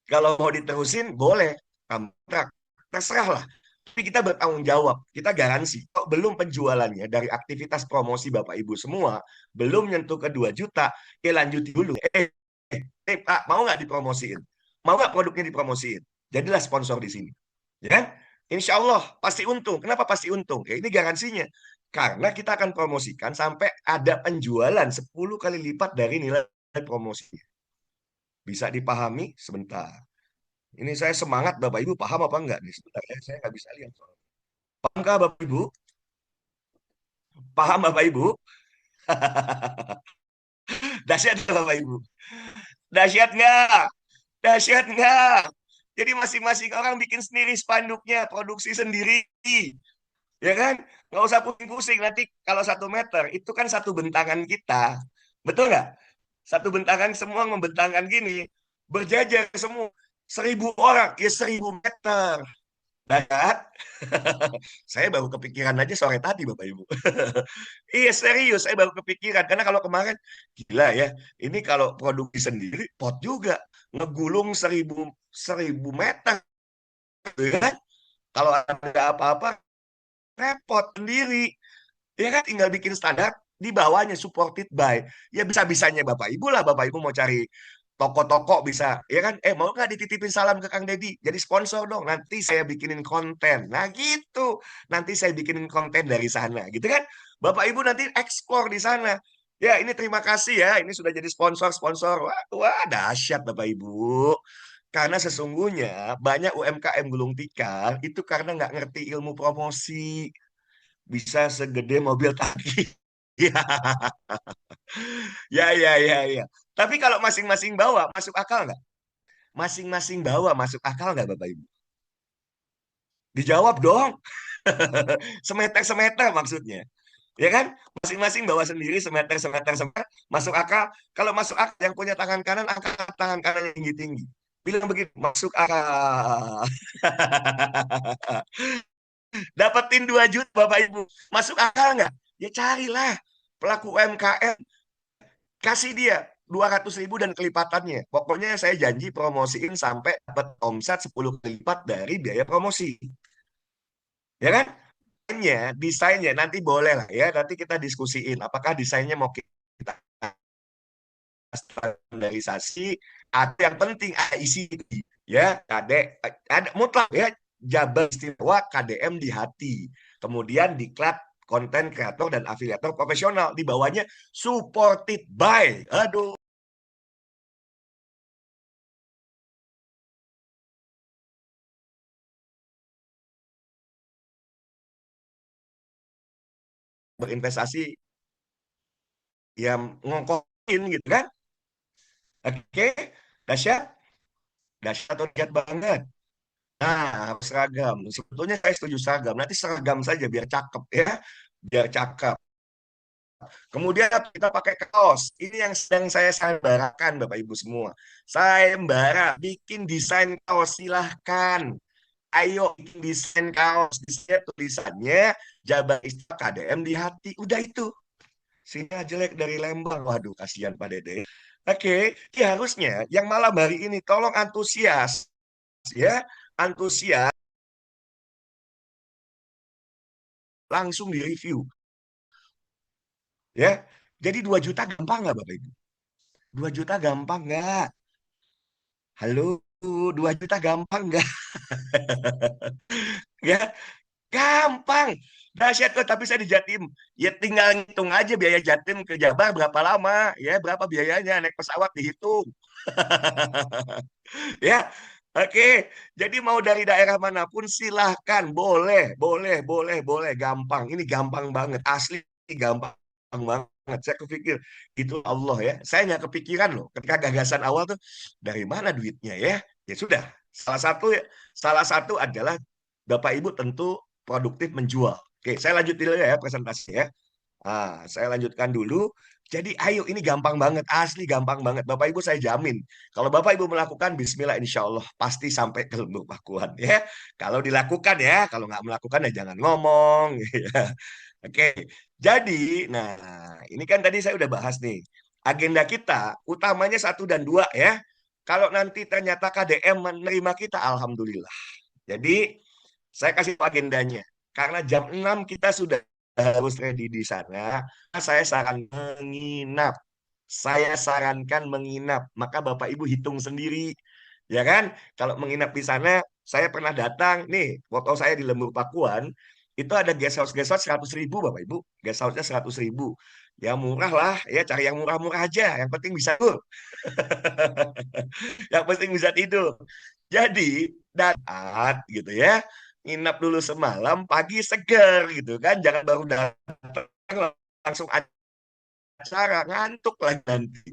kalau mau diterusin boleh, kontrak, terserah lah. Tapi kita bertanggung jawab, kita garansi. Kalau belum penjualannya dari aktivitas promosi Bapak Ibu semua, belum nyentuh ke 2 juta, ya lanjuti dulu. Pak, mau nggak dipromosiin? Mau nggak produknya dipromosiin? Jadilah sponsor di sini. Ya kan? Insya Allah pasti untung. Kenapa pasti untung? Ya, ini garansinya. Karena kita akan promosikan sampai ada penjualan 10 kali lipat dari nilai promosi. Bisa dipahami? Sebentar. Ini saya semangat Bapak Ibu paham apa enggak nih? Sebentar ya, saya nggak bisa lihat. Pahamkah Bapak Ibu? Paham Bapak Ibu? Dahsyat nggak Bapak Ibu? Dahsyat nggak? Dahsyat nggak? Jadi masing-masing orang bikin sendiri spanduknya, produksi sendiri. Ya kan? Nggak usah pusing-pusing. Nanti kalau 1 meter, itu kan satu bentangan kita. Betul nggak? Satu bentangan semua membentangkan gini. Berjajar semua. 1.000 orang, ya 1.000 meter. Nah, kan? Saya baru kepikiran aja sore tadi, Bapak Ibu. Iya, serius. Saya baru kepikiran. Karena kalau kemarin, gila ya. Ini kalau produksi sendiri, pot juga. Ngegulung 1.000 meter. Gitu kan? Kalau ada apa-apa, repot sendiri. Ya kan tinggal bikin standar di bawahnya supported by. Ya bisa-bisanya Bapak Ibu lah. Bapak Ibu mau cari toko-toko bisa. Ya kan? Mau nggak dititipin salam ke Kang Deddy? Jadi sponsor dong. Nanti saya bikinin konten. Nah gitu. Nanti saya bikinin konten dari sana. Gitu kan? Bapak Ibu nanti ekspor di sana. Ya ini terima kasih ya. Ini sudah jadi sponsor-sponsor. Wah, wah dahsyat Bapak Ibu. Karena sesungguhnya banyak UMKM gulung tikar itu karena nggak ngerti ilmu promosi. bisa segede mobil tangki. Ya, ya, ya, ya, ya. Tapi kalau masing-masing bawa, masuk akal nggak? Masing-masing bawa, masuk akal nggak, Bapak Ibu? Dijawab dong. Semeter-semeter maksudnya. Ya kan? Masing-masing bawa sendiri semeter-semeter semeter. Masuk akal. Kalau masuk akal, yang punya tangan kanan, angkat tangan kanan yang tinggi-tinggi. Bilang begitu, masuk akal. Dapetin 2 juta, Bapak Ibu. Masuk akal nggak? Ya carilah pelaku UMKM. Kasih dia 200.000 dan kelipatannya. Pokoknya saya janji promosiin sampai dapat omset 10 kali lipat dari biaya promosi. Ya kan? Desainnya nanti boleh lah ya. Nanti kita diskusiin apakah desainnya mau kita standarisasi atau yang penting ada isi ya ada mutlak ya, Jabar Istimewa KDM di hati. Kemudian diklat konten kreator dan afiliator profesional di bawahnya supported by. Aduh, berinvestasi yang ngongkosin gitu kan. Oke, dahsyat, dahsyat atau lihat banget. Nah, seragam. Sebetulnya saya setuju seragam. Nanti seragam saja biar cakep ya. Biar cakep. Kemudian kita pakai kaos. Ini yang sedang saya sayembarakan, Bapak Ibu semua. Sayembara, bikin desain kaos silahkan. Ayo bikin desain kaos. Di sini tulisannya Jabar Istimewa KDM di hati. Udah itu. Sini jelek dari Lembang. Waduh, kasihan Pak Dede. Oke, ya harusnya yang malam hari ini tolong antusias ya, antusias langsung direview ya. Jadi 2 juta gampang nggak Bapak Ibu? 2 juta gampang nggak? Halo, 2 juta gampang nggak? Ya, gampang. Dahsyat kok, tapi saya di Jatim. Ya tinggal ngitung aja biaya Jatim ke Jabar berapa lama, ya berapa biayanya naik pesawat dihitung. Ya, oke. Jadi mau dari daerah manapun silahkan, boleh, boleh, boleh, boleh, gampang. Ini gampang banget, asli gampang banget. Saya kepikir, gitu Allah ya. Saya nggak kepikiran loh, ketika gagasan awal tuh dari mana duitnya ya? Ya sudah. Salah satu adalah Bapak Ibu tentu produktif menjual. Oke, saya lanjut dulu ya presentasinya ya. Saya lanjutkan dulu. Jadi ayo ini gampang banget, asli gampang banget. Bapak Ibu saya jamin. Kalau Bapak Ibu melakukan, Bismillah insya Allah pasti sampai ke lembur pakuan ya. Kalau dilakukan ya, kalau nggak melakukan ya jangan ngomong. Ya. Oke, jadi nah ini kan tadi saya udah bahas nih. Agenda kita utamanya 1 dan 2 ya. Kalau nanti ternyata KDM menerima kita, Alhamdulillah. Jadi saya kasih agendanya. Karena jam 6 kita sudah harus ready di sana. Saya saran menginap. Saya sarankan menginap. Maka Bapak Ibu hitung sendiri. Ya kan? Kalau menginap di sana, saya pernah datang. Nih, foto saya di Lembur Pakuan. Itu ada guest house 100.000 Bapak Ibu. Guest house-nya 100.000. Ya murah lah. Ya cari yang murah-murah aja. Yang penting bisa tidur. Yang penting bisa tidur. Jadi, datang gitu ya, nginap dulu semalam, pagi seger gitu kan, jangan baru datang langsung acara, ngantuk lagi nanti.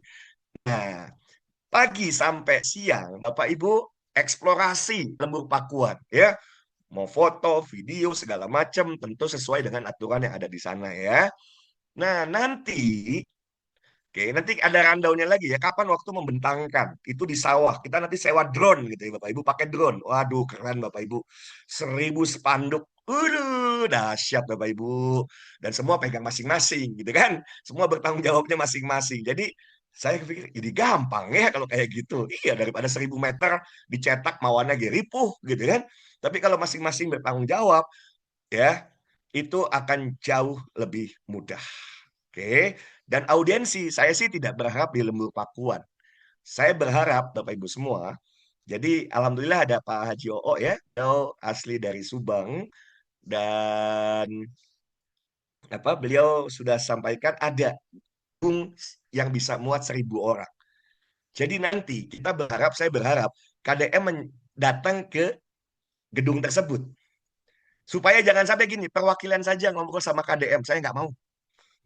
Nah, pagi sampai siang, Bapak Ibu eksplorasi Lembur Pakuan ya, mau foto, video, segala macam, tentu sesuai dengan aturan yang ada di sana ya. Nah, nanti oke, nanti ada rundown-nya lagi ya. Kapan waktu membentangkan? Itu di sawah. Kita nanti sewa drone gitu ya, Bapak Ibu. Pakai drone. Waduh, keren Bapak Ibu. 1.000 spanduk. Dahsyat Bapak Ibu. Dan semua pegang masing-masing gitu kan. Semua bertanggung jawabnya masing-masing. Jadi saya pikir jadi gampang ya kalau kayak gitu. Iya, daripada 1.000 meter dicetak mawannya ripuh gitu kan. Tapi kalau masing-masing bertanggung jawab ya, itu akan jauh lebih mudah. Oke, dan audiensi saya sih tidak berharap di Lembur Pakuan. Saya berharap Bapak Ibu semua. Jadi alhamdulillah ada Pak Haji Oo ya, beliau asli dari Subang dan beliau sudah sampaikan ada gedung yang bisa muat 1.000 orang. Jadi nanti saya berharap KDM datang ke gedung tersebut. Supaya jangan sampai gini, perwakilan saja ngobrol sama KDM, saya nggak mau.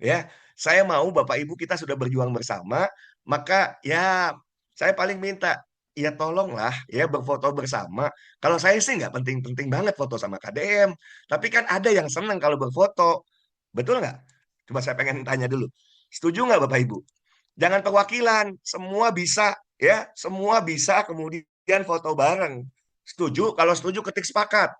Ya, saya mau Bapak Ibu kita sudah berjuang bersama, maka ya saya paling minta, ya tolonglah ya berfoto bersama. Kalau saya sih nggak penting-penting banget foto sama KDM, tapi kan ada yang seneng kalau berfoto, betul nggak? Coba saya pengen tanya dulu, setuju nggak Bapak Ibu? Jangan perwakilan, semua bisa ya, semua bisa kemudian foto bareng. Setuju? Kalau setuju ketik sepakat.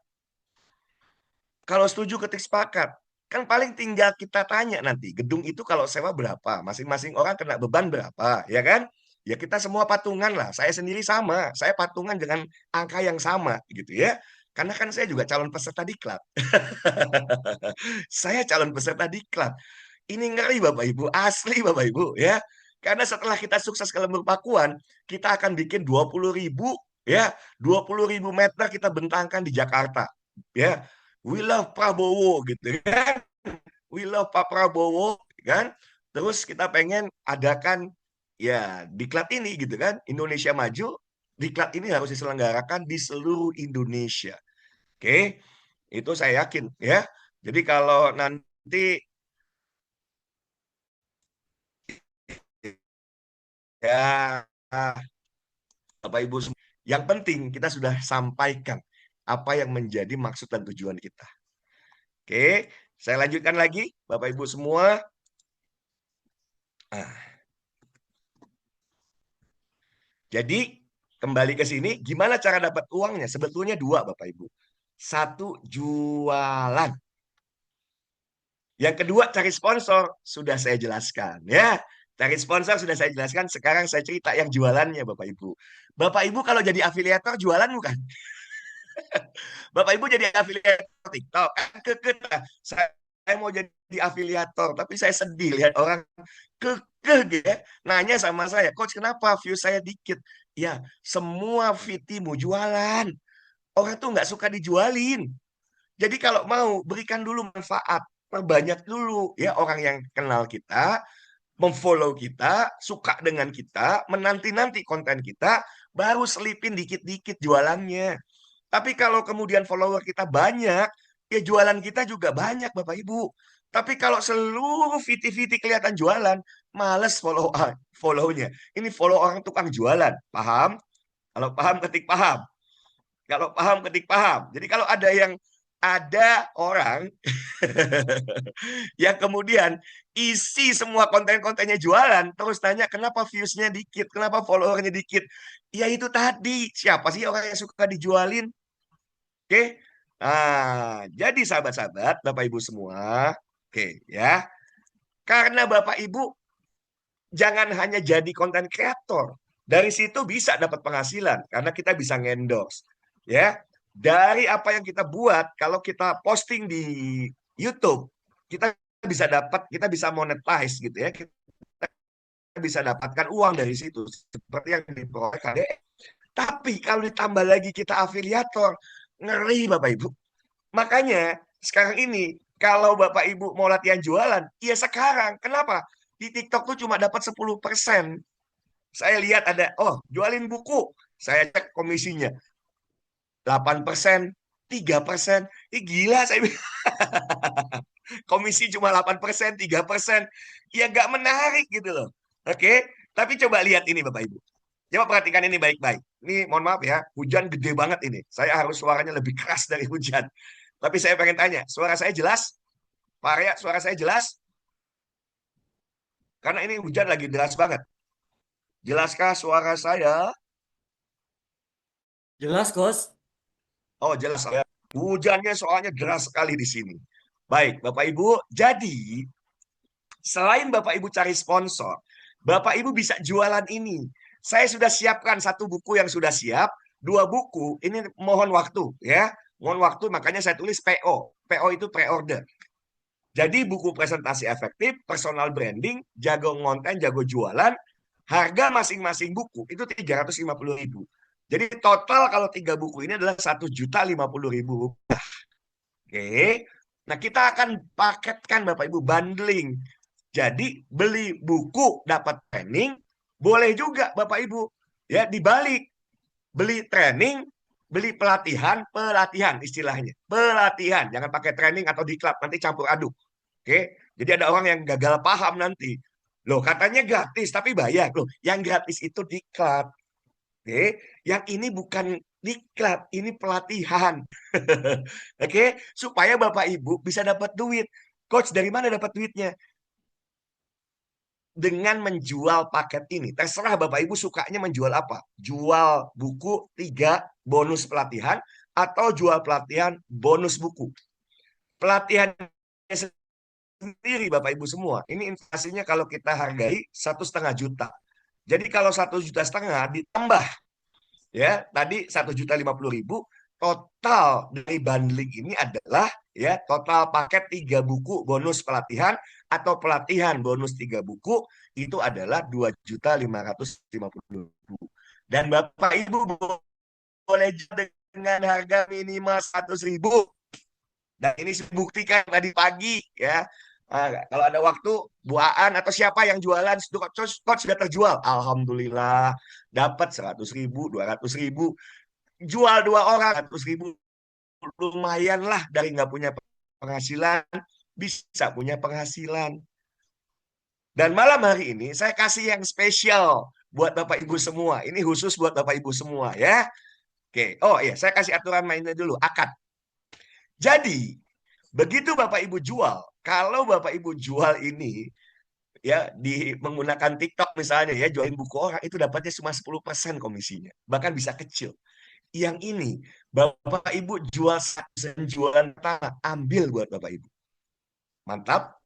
Kalau setuju ketik sepakat. Kan paling tinggal kita tanya nanti, gedung itu kalau sewa berapa? Masing-masing orang kena beban berapa, ya kan? Ya kita semua patungan lah. Saya sendiri sama, saya patungan dengan angka yang sama gitu ya. Karena kan saya juga calon peserta diklat. Saya calon peserta diklat. Ini ngeri Bapak Ibu, asli Bapak Ibu ya. Karena setelah kita sukses ke Lembur Pakuan, kita akan bikin 20.000 ya, 20.000 meter kita bentangkan di Jakarta. Ya, we love Prabowo gitu kan. We love Pak Prabowo kan. Terus kita pengen adakan ya diklat ini gitu kan. Indonesia Maju, diklat ini harus diselenggarakan di seluruh Indonesia. Oke, itu saya yakin ya. Jadi kalau nanti ya Bapak Ibu semua, yang penting kita sudah sampaikan apa yang menjadi maksud dan tujuan kita. Oke, saya lanjutkan lagi Bapak Ibu semua. Nah, jadi kembali ke sini, gimana cara dapat uangnya? Sebetulnya dua Bapak Ibu. Satu, jualan. Yang kedua, cari sponsor. Sudah saya jelaskan ya. Cari sponsor sudah saya jelaskan. Sekarang saya cerita yang jualannya Bapak Ibu. Bapak Ibu kalau jadi afiliator jualan bukan? Bapak Ibu jadi afiliator TikTok. Saya mau jadi afiliator, tapi saya sedih lihat orang kekeh gitu ya. Nanya sama saya, Coach kenapa view saya dikit? Ya, semua VT-mu jualan. Orang tuh nggak suka dijualin. Jadi kalau mau, berikan dulu manfaat. Perbanyak dulu ya orang yang kenal kita, memfollow kita, suka dengan kita, menanti-nanti konten kita, baru selipin dikit-dikit jualannya. Tapi kalau kemudian follower kita banyak, ya jualan kita juga banyak Bapak Ibu. Tapi kalau seluruh VT-VT kelihatan jualan, males follow-nya. Ini follow orang tukang jualan. Paham? Kalau paham ketik paham. Kalau paham ketik paham. Jadi kalau ada orang yang kemudian isi semua konten-kontennya jualan, terus tanya kenapa views-nya dikit, kenapa followernya dikit. Ya itu tadi, siapa sih orang yang suka dijualin? Oke. Nah, jadi sahabat-sahabat, Bapak Ibu semua, oke ya. Karena Bapak Ibu jangan hanya jadi konten kreator. Dari situ bisa dapat penghasilan karena kita bisa ngendorse. Ya. Dari apa yang kita buat, kalau kita posting di YouTube, kita kita bisa monetize gitu ya. Kita bisa dapatkan uang dari situ seperti yang diperoleh KDE. Tapi kalau ditambah lagi kita afiliator, ngeri Bapak Ibu. Makanya sekarang ini kalau Bapak Ibu mau latihan jualan, ya sekarang. Kenapa? Di TikTok tuh cuma dapat 10%. Saya lihat ada, oh jualin buku. Saya cek komisinya. 8%, 3%. Ih gila saya bilang. Komisi cuma 8%, 3%. Ya nggak menarik gitu loh. Oke, tapi coba lihat ini Bapak Ibu. Coba perhatikan ini baik-baik. Ini mohon maaf ya, hujan gede banget ini. Saya harus suaranya lebih keras dari hujan. Tapi saya pengen tanya, suara saya jelas? Pak Arya, suara saya jelas? Karena ini hujan lagi deras banget. Jelaskah suara saya? Jelas, Kos. Oh, jelas ya. Hujannya soalnya deras sekali di sini. Baik, Bapak Ibu. Jadi, selain Bapak Ibu cari sponsor, Bapak Ibu bisa jualan ini. Saya sudah siapkan satu buku yang sudah siap, dua buku. Ini mohon waktu ya. Mohon waktu, makanya saya tulis PO. PO itu pre-order. Jadi buku presentasi efektif, personal branding, jago ngonten, jago jualan, harga masing-masing buku itu 350.000. Jadi total kalau tiga buku ini adalah 1.050.000. Oke. Nah, kita akan paketkan Bapak Ibu bundling. Jadi beli buku dapat training, boleh juga Bapak Ibu ya dibalik beli training beli pelatihan, pelatihan istilahnya. Pelatihan, jangan pakai training atau diklat, nanti campur aduk. Oke, jadi ada orang yang gagal paham nanti. Loh, katanya gratis, tapi bayar. Loh, yang gratis itu diklat. Oke, yang ini bukan diklat, ini pelatihan. Oke, supaya Bapak Ibu bisa dapat duit. Coach, dari mana dapat duitnya? Dengan menjual paket ini. Terserah Bapak Ibu sukanya menjual apa. Jual buku 3 bonus pelatihan atau jual pelatihan bonus buku. Pelatihan sendiri Bapak Ibu semua. Ini investasinya kalau kita hargai 1,5 juta. Jadi kalau 1,5 juta ditambah ya tadi 1,050,000 total dari bundling ini adalah ya total paket 3 buku bonus pelatihan atau pelatihan bonus 3 buku itu adalah 2,550,000 dan Bapak Ibu boleh dengan harga minimal 100.000 dan ini buktikan tadi pagi ya. Nah, kalau ada waktu, buaan atau siapa yang jualan, coach sudah terjual. Alhamdulillah, dapat 100.000, 200.000. Jual 2 orang, 100.000. Lumayan lah dari nggak punya penghasilan, bisa punya penghasilan. Dan malam hari ini, saya kasih yang spesial buat Bapak Ibu semua. Ini khusus buat Bapak Ibu semua ya. Oke, oh iya, saya kasih aturan mainnya dulu, akad. Jadi, begitu Bapak Ibu jual, kalau Bapak Ibu jual ini ya di menggunakan TikTok misalnya ya jualin buku orang itu dapatnya cuma 10% komisinya. Bahkan bisa kecil. Yang ini Bapak Ibu jual satu jualan pertama, ambil buat Bapak Ibu. Mantap.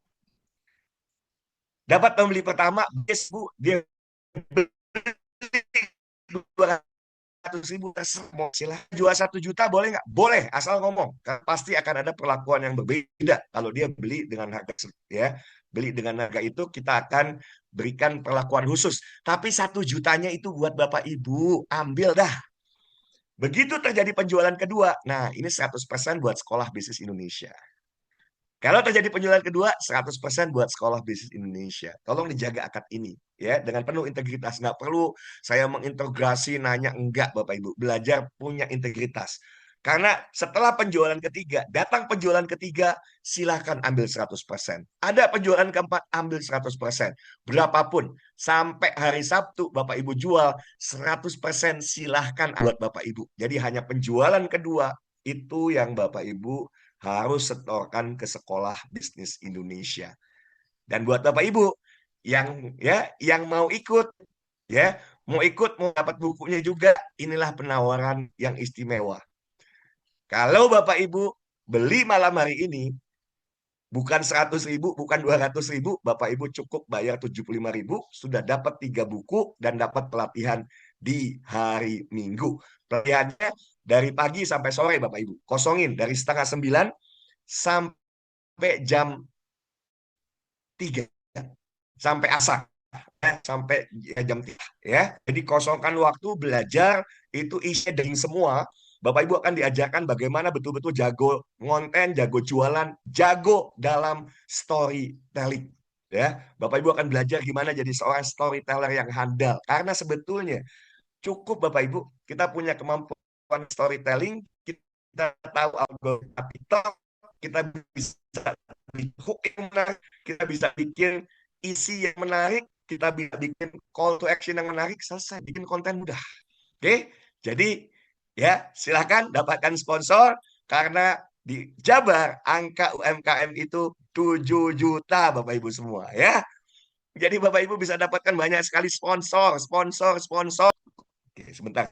Dapat pembeli pertama, yes Bu, dia beli 200.000 mau silahkan jual 1 juta boleh nggak? Boleh, asal ngomong. Pasti akan ada perlakuan yang berbeda kalau dia beli dengan harga ya. Beli dengan harga itu kita akan berikan perlakuan khusus. Tapi 1 jutanya itu buat Bapak Ibu, ambil dah. Begitu terjadi penjualan kedua, nah ini 100% buat Sekolah Bisnis Indonesia. Kalau terjadi penjualan kedua, 100% buat Sekolah Bisnis Indonesia. Tolong dijaga akad ini ya dengan penuh integritas. Nggak perlu saya mengintegrasi nanya enggak Bapak Ibu. Belajar punya integritas. Karena setelah penjualan ketiga, datang penjualan ketiga, silahkan ambil 100%. Ada penjualan keempat, ambil 100%. Berapapun, sampai hari Sabtu Bapak Ibu jual, 100% silahkan buat Bapak Ibu. Jadi hanya penjualan kedua, itu yang Bapak Ibu harus setorkan ke Sekolah Bisnis Indonesia. Dan buat Bapak Ibu yang mau ikut mau dapat bukunya juga, inilah penawaran yang istimewa. Kalau Bapak Ibu beli malam hari ini bukan 100.000, bukan 200.000, Bapak Ibu cukup bayar 75.000 sudah dapat 3 buku dan dapat pelatihan di hari Minggu. Pelatihannya dari pagi sampai sore Bapak Ibu. Kosongin dari setengah 9 sampai jam 3 sampai asar sampai jam 3 ya. Jadi kosongkan waktu belajar itu isinya dari semua. Bapak Ibu akan diajarkan bagaimana betul-betul jago ngonten, jago jualan, jago dalam storytelling ya. Bapak Ibu akan belajar gimana jadi seorang storyteller yang handal. Karena sebetulnya cukup Bapak Ibu kita punya kemampuan storytelling, kita tahu algoritma TikTok, kita bisa hook yang menarik, kita bisa bikin isi yang menarik, kita bisa bikin call to action yang menarik, selesai, bikin konten mudah. Oke, jadi ya silahkan dapatkan sponsor karena di Jabar angka UMKM itu 7 juta Bapak Ibu semua ya. Jadi Bapak Ibu bisa dapatkan banyak sekali sponsor. Oke, sebentar.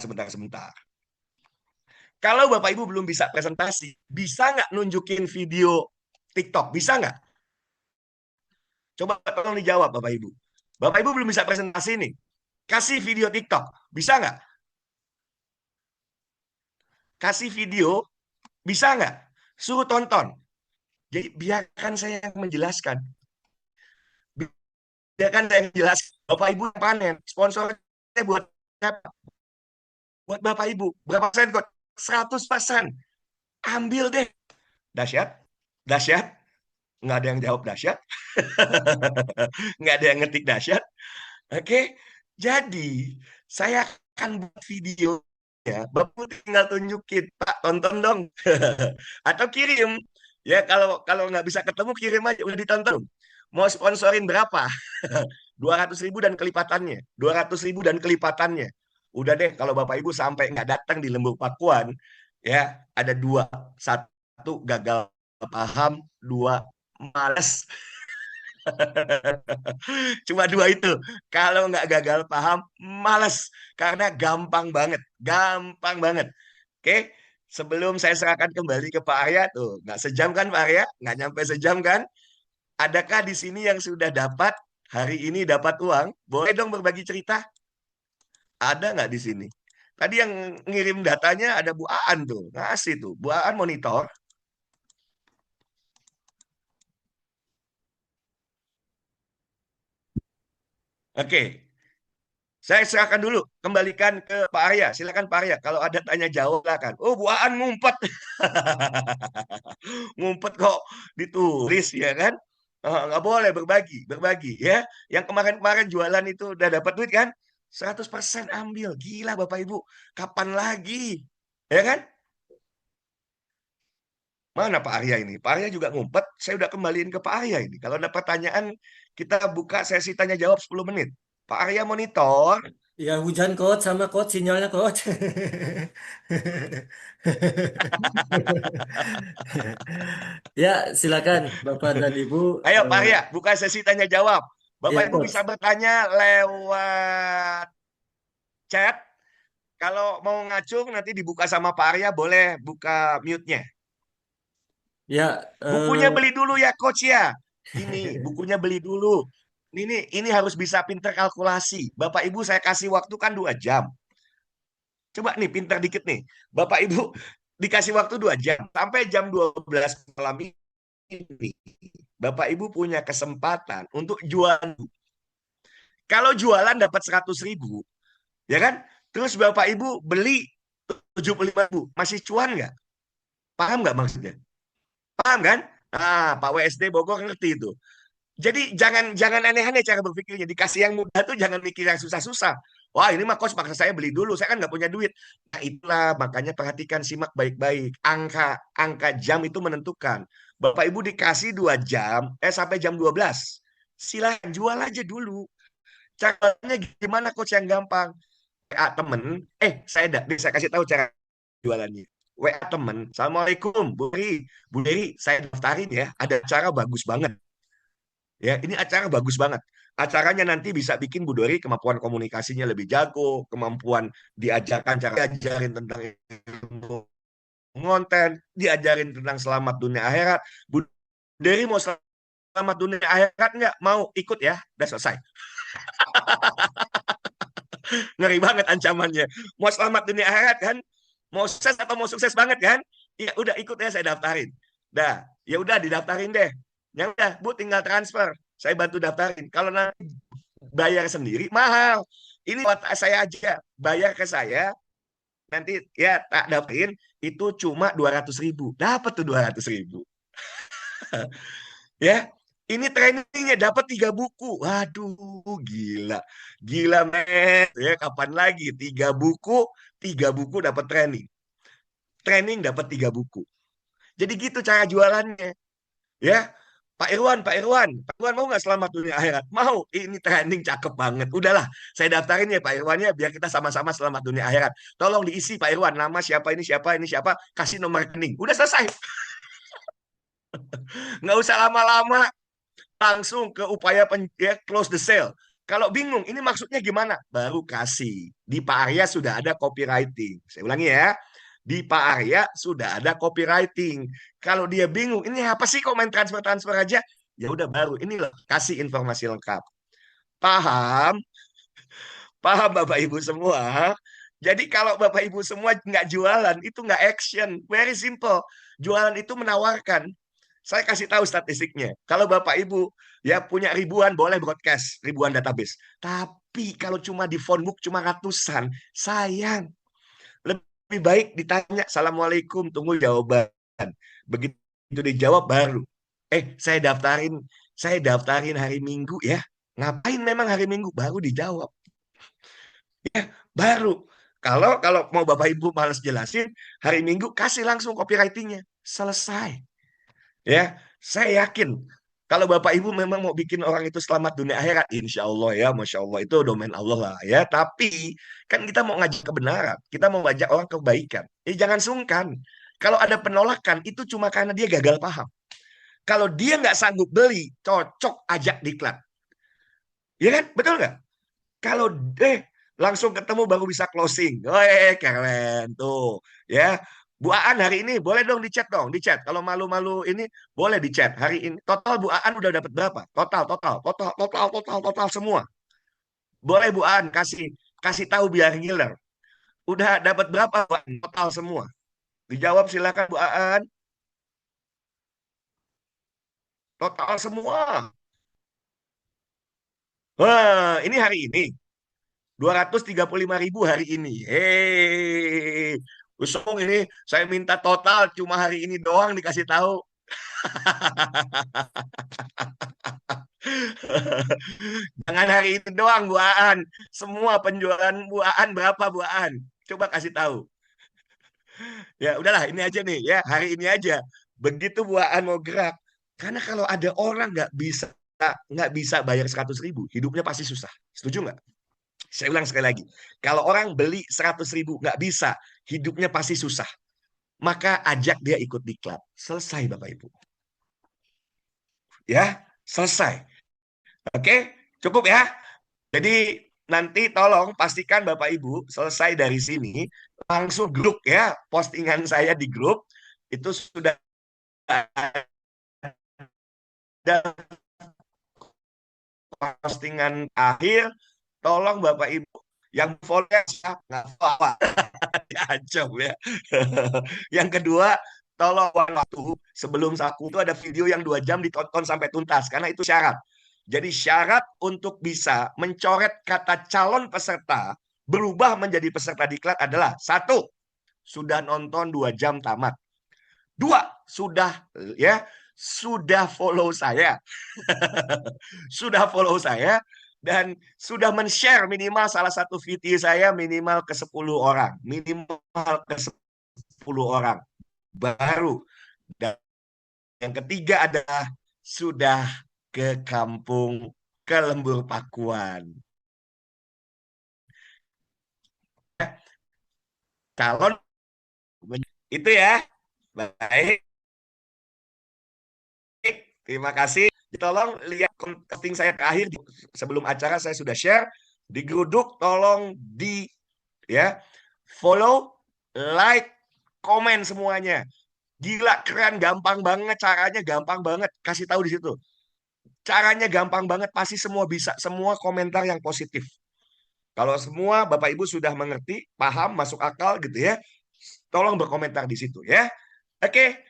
Kalau Bapak Ibu belum bisa presentasi, bisa nggak nunjukin video TikTok? Bisa nggak? Coba tolong dijawab Bapak Ibu. Bapak Ibu belum bisa presentasi nih. Kasih video TikTok. Bisa nggak? Kasih video. Bisa nggak? Suruh tonton. Jadi biarkan saya yang menjelaskan. Biarkan saya yang menjelaskan. Bapak Ibu yang panen. Sponsornya buat siapa? Buat Bapak Ibu. Berapa persen kok? 100%. Ambil deh. Dahsyat. Dahsyat. Nggak ada yang jawab dahsyat. Nggak ada yang ngetik dahsyat. Oke. Jadi, saya akan buat video ya, Bapak tinggal tunjukin, Pak, tonton dong. Atau kirim. Ya, kalau kalau nggak bisa ketemu, kirim aja, udah ditonton. Mau sponsorin berapa? 200.000 dan kelipatannya. 200.000 dan kelipatannya. Udah deh, kalau Bapak Ibu sampai nggak datang di Lembur Pakuan, ya, ada dua. Satu, gagal paham. Dua, males. Cuma dua itu. Kalau nggak gagal paham, males. Karena gampang banget. Gampang banget. Oke, sebelum saya serahkan kembali ke Pak Arya, tuh, nggak sejam kan Pak Arya? Nggak nyampe sejam kan? Adakah di sini yang sudah dapat, hari ini dapat uang? Boleh dong berbagi cerita? Ada nggak di sini? Tadi yang ngirim datanya ada Bu Aan tuh. Ngasih tuh. Bu Aan monitor. Oke, saya serahkan dulu, kembalikan ke Pak Arya. Silakan Pak Arya, kalau ada tanya jawab silakan. Oh, Bu Aan ngumpet. Ngumpet kok ditulis ya kan? Nggak boleh berbagi, berbagi ya. Yang kemarin-kemarin jualan itu udah dapat duit kan? 100% ambil. Gila Bapak Ibu, kapan lagi? Ya kan? Mana Pak Arya ini? Pak Arya juga ngumpet. Saya udah kembaliin ke Pak Arya ini. Kalau ada pertanyaan, kita buka sesi tanya jawab 10 menit. Pak Arya monitor. Ya hujan coach sama coach sinyalnya coach. Ya, silakan Bapak dan Ibu. Ayo Pak Eh, Arya, buka sesi tanya jawab. Bapak ya Ibu bisa coach. bertanya lewat chat. Kalau mau ngacung nanti dibuka sama Pak Arya, boleh buka mute-nya. Ya, Bukunya beli dulu ya coach ya. Ini bukunya beli dulu. Ini harus bisa pinter kalkulasi. Bapak Ibu saya kasih waktu kan 2 jam. Coba nih pinter dikit nih. Bapak Ibu dikasih waktu 2 jam. Sampai jam 12 malam ini. Bapak Ibu punya kesempatan untuk jual. Kalau jualan dapat 100.000, ya kan? Terus Bapak Ibu beli 75.000, masih cuan nggak? Paham nggak maksudnya? Paham kan? Ah, Pak WSD Bogor ngerti itu. Jadi jangan jangan aneh-aneh cara berpikirnya. Dikasih yang mudah tuh jangan mikir yang susah-susah. Wah ini mah kos paksa saya beli dulu. Saya kan nggak punya duit. Nah itulah makanya perhatikan simak baik-baik. Angka angka jam itu menentukan. Bapak Ibu dikasih 2 jam, sampai jam 12. Silahkan jual aja dulu. Caranya gimana coach yang gampang? WA temen, saya kasih tahu cara jualannya. WA temen, Assalamualaikum Bu Dery, Bu Dery, saya daftarin ya, ada acara bagus banget. Ya, ini acara bagus banget. Acaranya nanti bisa bikin Bu Dery kemampuan komunikasinya lebih jago, kemampuan diajarkan cara diajarin tentang ilmu konten, diajarin tentang selamat dunia akhirat. Bu Dery mau selamat dunia akhirat nggak? Mau ikut ya? Udah selesai. Ngeri banget ancamannya. Mau selamat dunia akhirat kan? Mau sukses atau mau sukses banget kan? Ya udah ikut ya saya daftarin. Dah, ya udah didaftarin deh. Ya udah, Bu tinggal transfer. Saya bantu daftarin. Kalau nanti bayar sendiri mahal. Ini buat saya aja. Bayar ke saya, nanti ya tak daftarin itu cuma 200.000. Dapat tuh 200.000. Ya, ini trainingnya dapat 3 buku. Waduh, gila. Gila, men. Ya, kapan lagi? 3 buku, 3 buku dapat training. Training dapat 3 buku. Jadi gitu cara jualannya. Ya, Pak Irwan mau nggak selamat dunia akhirat? Mau. Ini training cakep banget. Udahlah, saya daftarin ya Pak Irwan ya, biar kita sama-sama selamat dunia akhirat. Tolong diisi Pak Irwan, nama siapa, ini siapa, kasih nomor rekening. Udah selesai. Nggak usah lama-lama, langsung ke upaya ya, close the sale. Kalau bingung, ini maksudnya gimana? Baru kasih. Di Pak Arya sudah ada copywriting. Saya ulangi ya. Di Pak Arya sudah ada copywriting. Kalau dia bingung, ini apa sih kok main transfer-transfer aja? Ya udah baru. Ini loh, kasih informasi lengkap. Paham? Paham Bapak Ibu semua? Jadi kalau Bapak Ibu semua nggak jualan, itu nggak action. Very simple. Jualan itu menawarkan. Saya kasih tahu statistiknya. Kalau Bapak Ibu ya punya ribuan, boleh broadcast ribuan database. Tapi kalau cuma di phone book cuma ratusan, sayang. Lebih baik ditanya, Assalamualaikum, tunggu jawaban. Begitu dijawab baru. Saya daftarin hari Minggu ya. Ngapain memang hari Minggu? Baru dijawab. Ya, baru. Kalau kalau mau Bapak Ibu males jelasin, hari Minggu kasih langsung copywritingnya. Selesai. Ya, saya yakin kalau Bapak Ibu memang mau bikin orang itu selamat dunia akhirat, insya Allah ya, Masya Allah itu domain Allah lah ya. Tapi kan kita mau ngajak kebenaran, kita mau ngajak orang kebaikan. Jangan sungkan. Kalau ada penolakan itu cuma karena dia gagal paham. Kalau dia nggak sanggup beli, cocok ajak diklat. Ya kan? Betul nggak? Kalau eh langsung ketemu baru bisa closing. Keren tuh. Ya. Bu Aan hari ini boleh dong di chat dong, di chat. Kalau malu-malu ini boleh di chat. Hari ini total Bu Aan udah dapat berapa? Total, total, total, total, total, total semua. Boleh Bu Aan kasih kasih tahu biar ngiler. Udah dapat berapa Bu Aan? Total semua. Dijawab silakan Bu Aan. Total semua. Wah, ini hari ini. 235.000 hari ini. Hei, Usung ini saya minta total cuma hari ini doang dikasih tahu. Jangan hari ini doang Bu Aan. Semua penjualan Bu Aan berapa Bu Aan? Coba kasih tahu. Ya udahlah ini aja nih ya hari ini aja. Begitu Bu Aan mau gerak. Karena kalau ada orang nggak bisa bayar 100.000, hidupnya pasti susah. Setuju nggak? Saya ulang sekali lagi. Kalau orang beli 100.000 nggak bisa, hidupnya pasti susah. Maka ajak dia ikut diklat. Selesai Bapak Ibu. Ya, selesai. Oke, cukup ya. Jadi nanti tolong pastikan Bapak Ibu selesai dari sini langsung grup ya. Postingan saya di grup itu sudah ada postingan akhir. Tolong Bapak Ibu yang follow siapa nggak apa diancam ya. Yang kedua, tolong waktu sebelum saku itu ada video yang 2 jam ditonton sampai tuntas karena itu syarat. Jadi syarat untuk bisa mencoret kata calon peserta berubah menjadi peserta diklat adalah satu, sudah nonton 2 jam tamat. Dua, sudah follow saya. Sudah follow saya dan sudah men-share minimal salah satu video saya minimal ke 10 orang. Minimal ke 10 orang. Baru. Dan yang ketiga adalah sudah ke kampung, ke Lembur Pakuan. Calon itu ya. Baik. Terima kasih. Tolong lihat posting saya terakhir sebelum acara saya sudah share di Geruduk. Tolong di ya follow, like, komen semuanya. Gila keren, gampang banget caranya, gampang banget. Kasih tahu di situ. Caranya gampang banget, pasti semua bisa, semua komentar yang positif. Kalau semua Bapak Ibu sudah mengerti, paham, masuk akal gitu ya, tolong berkomentar di situ ya. Oke,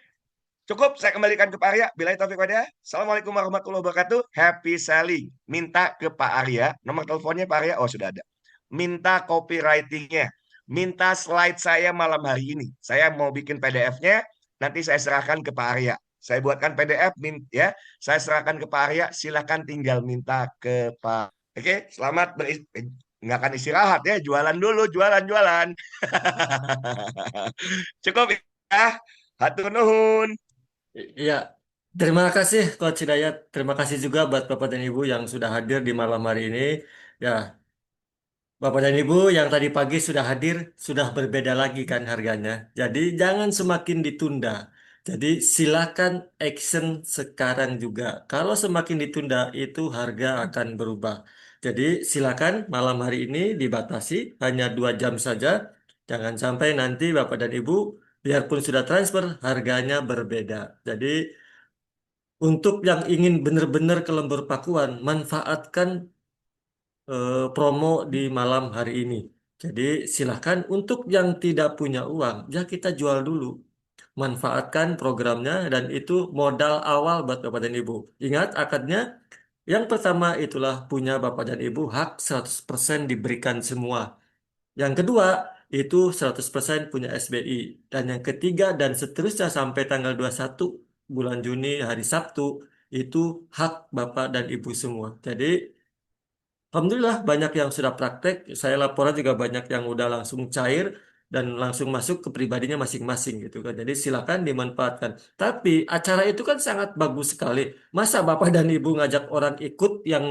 cukup saya kembalikan ke Pak Arya. Bila taufik wadah. Assalamualaikum warahmatullahi wabarakatuh. Happy selling. Minta ke Pak Arya. Nomor teleponnya Pak Arya. Oh sudah ada. Minta copywritingnya. Minta slide saya malam hari ini. Saya mau bikin PDF-nya. Nanti saya serahkan ke Pak Arya. Saya buatkan PDF ya. Saya serahkan ke Pak Arya. Silakan tinggal minta ke Pak. Oke, selamat nggak akan istirahat ya. Jualan dulu, jualan. Cukup ya. Hatur nuhun. Iya, terima kasih Coach Hidayat. Terima kasih juga buat Bapak dan Ibu yang sudah hadir di malam hari ini. Ya, Bapak dan Ibu yang tadi pagi sudah hadir, sudah berbeda lagi kan harganya. Jadi jangan semakin ditunda. Jadi silakan action sekarang juga. Kalau semakin ditunda itu harga akan berubah. Jadi silakan malam hari ini dibatasi hanya 2 jam saja. Jangan sampai nanti Bapak dan Ibu biarpun sudah transfer harganya berbeda. Jadi untuk yang ingin benar-benar ke Lembur Pakuan, manfaatkan promo di malam hari ini. Jadi silahkan untuk yang tidak punya uang, ya kita jual dulu. Manfaatkan programnya dan itu modal awal buat Bapak dan Ibu. Ingat akadnya, yang pertama itulah punya Bapak dan Ibu hak 100% diberikan semua. Yang kedua, itu 100% punya SBI. Dan yang ketiga dan seterusnya sampai tanggal 21 bulan Juni hari Sabtu, itu hak Bapak dan Ibu semua. Jadi Alhamdulillah banyak yang sudah praktek. Saya laporan juga banyak yang udah langsung cair dan langsung masuk ke pribadinya masing-masing gitu kan. Jadi silakan dimanfaatkan. Tapi acara itu kan sangat bagus sekali. Masa Bapak dan Ibu ngajak orang ikut yang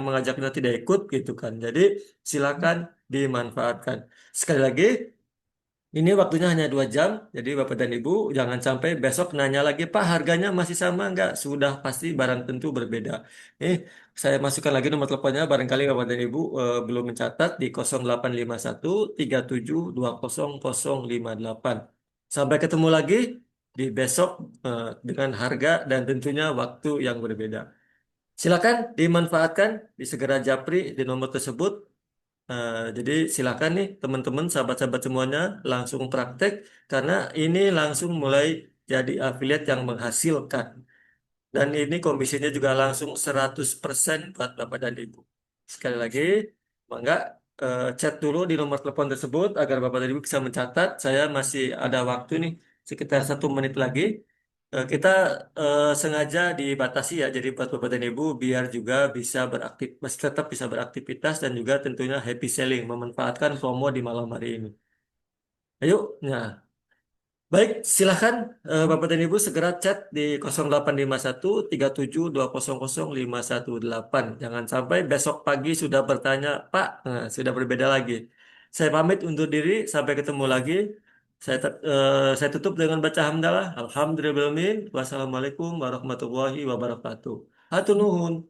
mengajaknya tidak ikut gitu kan. Jadi silakan dimanfaatkan. Sekali lagi, ini waktunya hanya 2 jam, jadi Bapak dan Ibu jangan sampai besok nanya lagi, Pak harganya masih sama nggak? Sudah pasti barang tentu berbeda. Nih, saya masukkan lagi nomor teleponnya, barangkali Bapak dan Ibu belum mencatat di 0851 37200058. Sampai ketemu lagi di besok dengan harga dan tentunya waktu yang berbeda. Silakan dimanfaatkan, disegera japri di nomor tersebut. Jadi silakan nih teman-teman, sahabat-sahabat semuanya langsung praktek karena ini langsung mulai jadi affiliate yang menghasilkan. Dan ini komisinya juga langsung 100% buat Bapak dan Ibu. Sekali lagi, mangga chat dulu di nomor telepon tersebut agar Bapak dan Ibu bisa mencatat. Saya masih ada waktu nih, sekitar 1 menit lagi. Kita sengaja dibatasi ya, jadi buat Bapak dan Ibu biar juga bisa masih tetap bisa beraktivitas dan juga tentunya happy selling, memanfaatkan promo di malam hari ini. Ayo, nah. Baik, silahkan Bapak dan Ibu segera chat di 0851 37200518. Jangan sampai besok pagi sudah bertanya, Pak, sudah berbeda lagi. Saya pamit undur diri, sampai ketemu lagi. Saya tutup dengan baca hamdalah. Alhamdulillah. Wassalamualaikum warahmatullahi wabarakatuh. Hatur nuhun.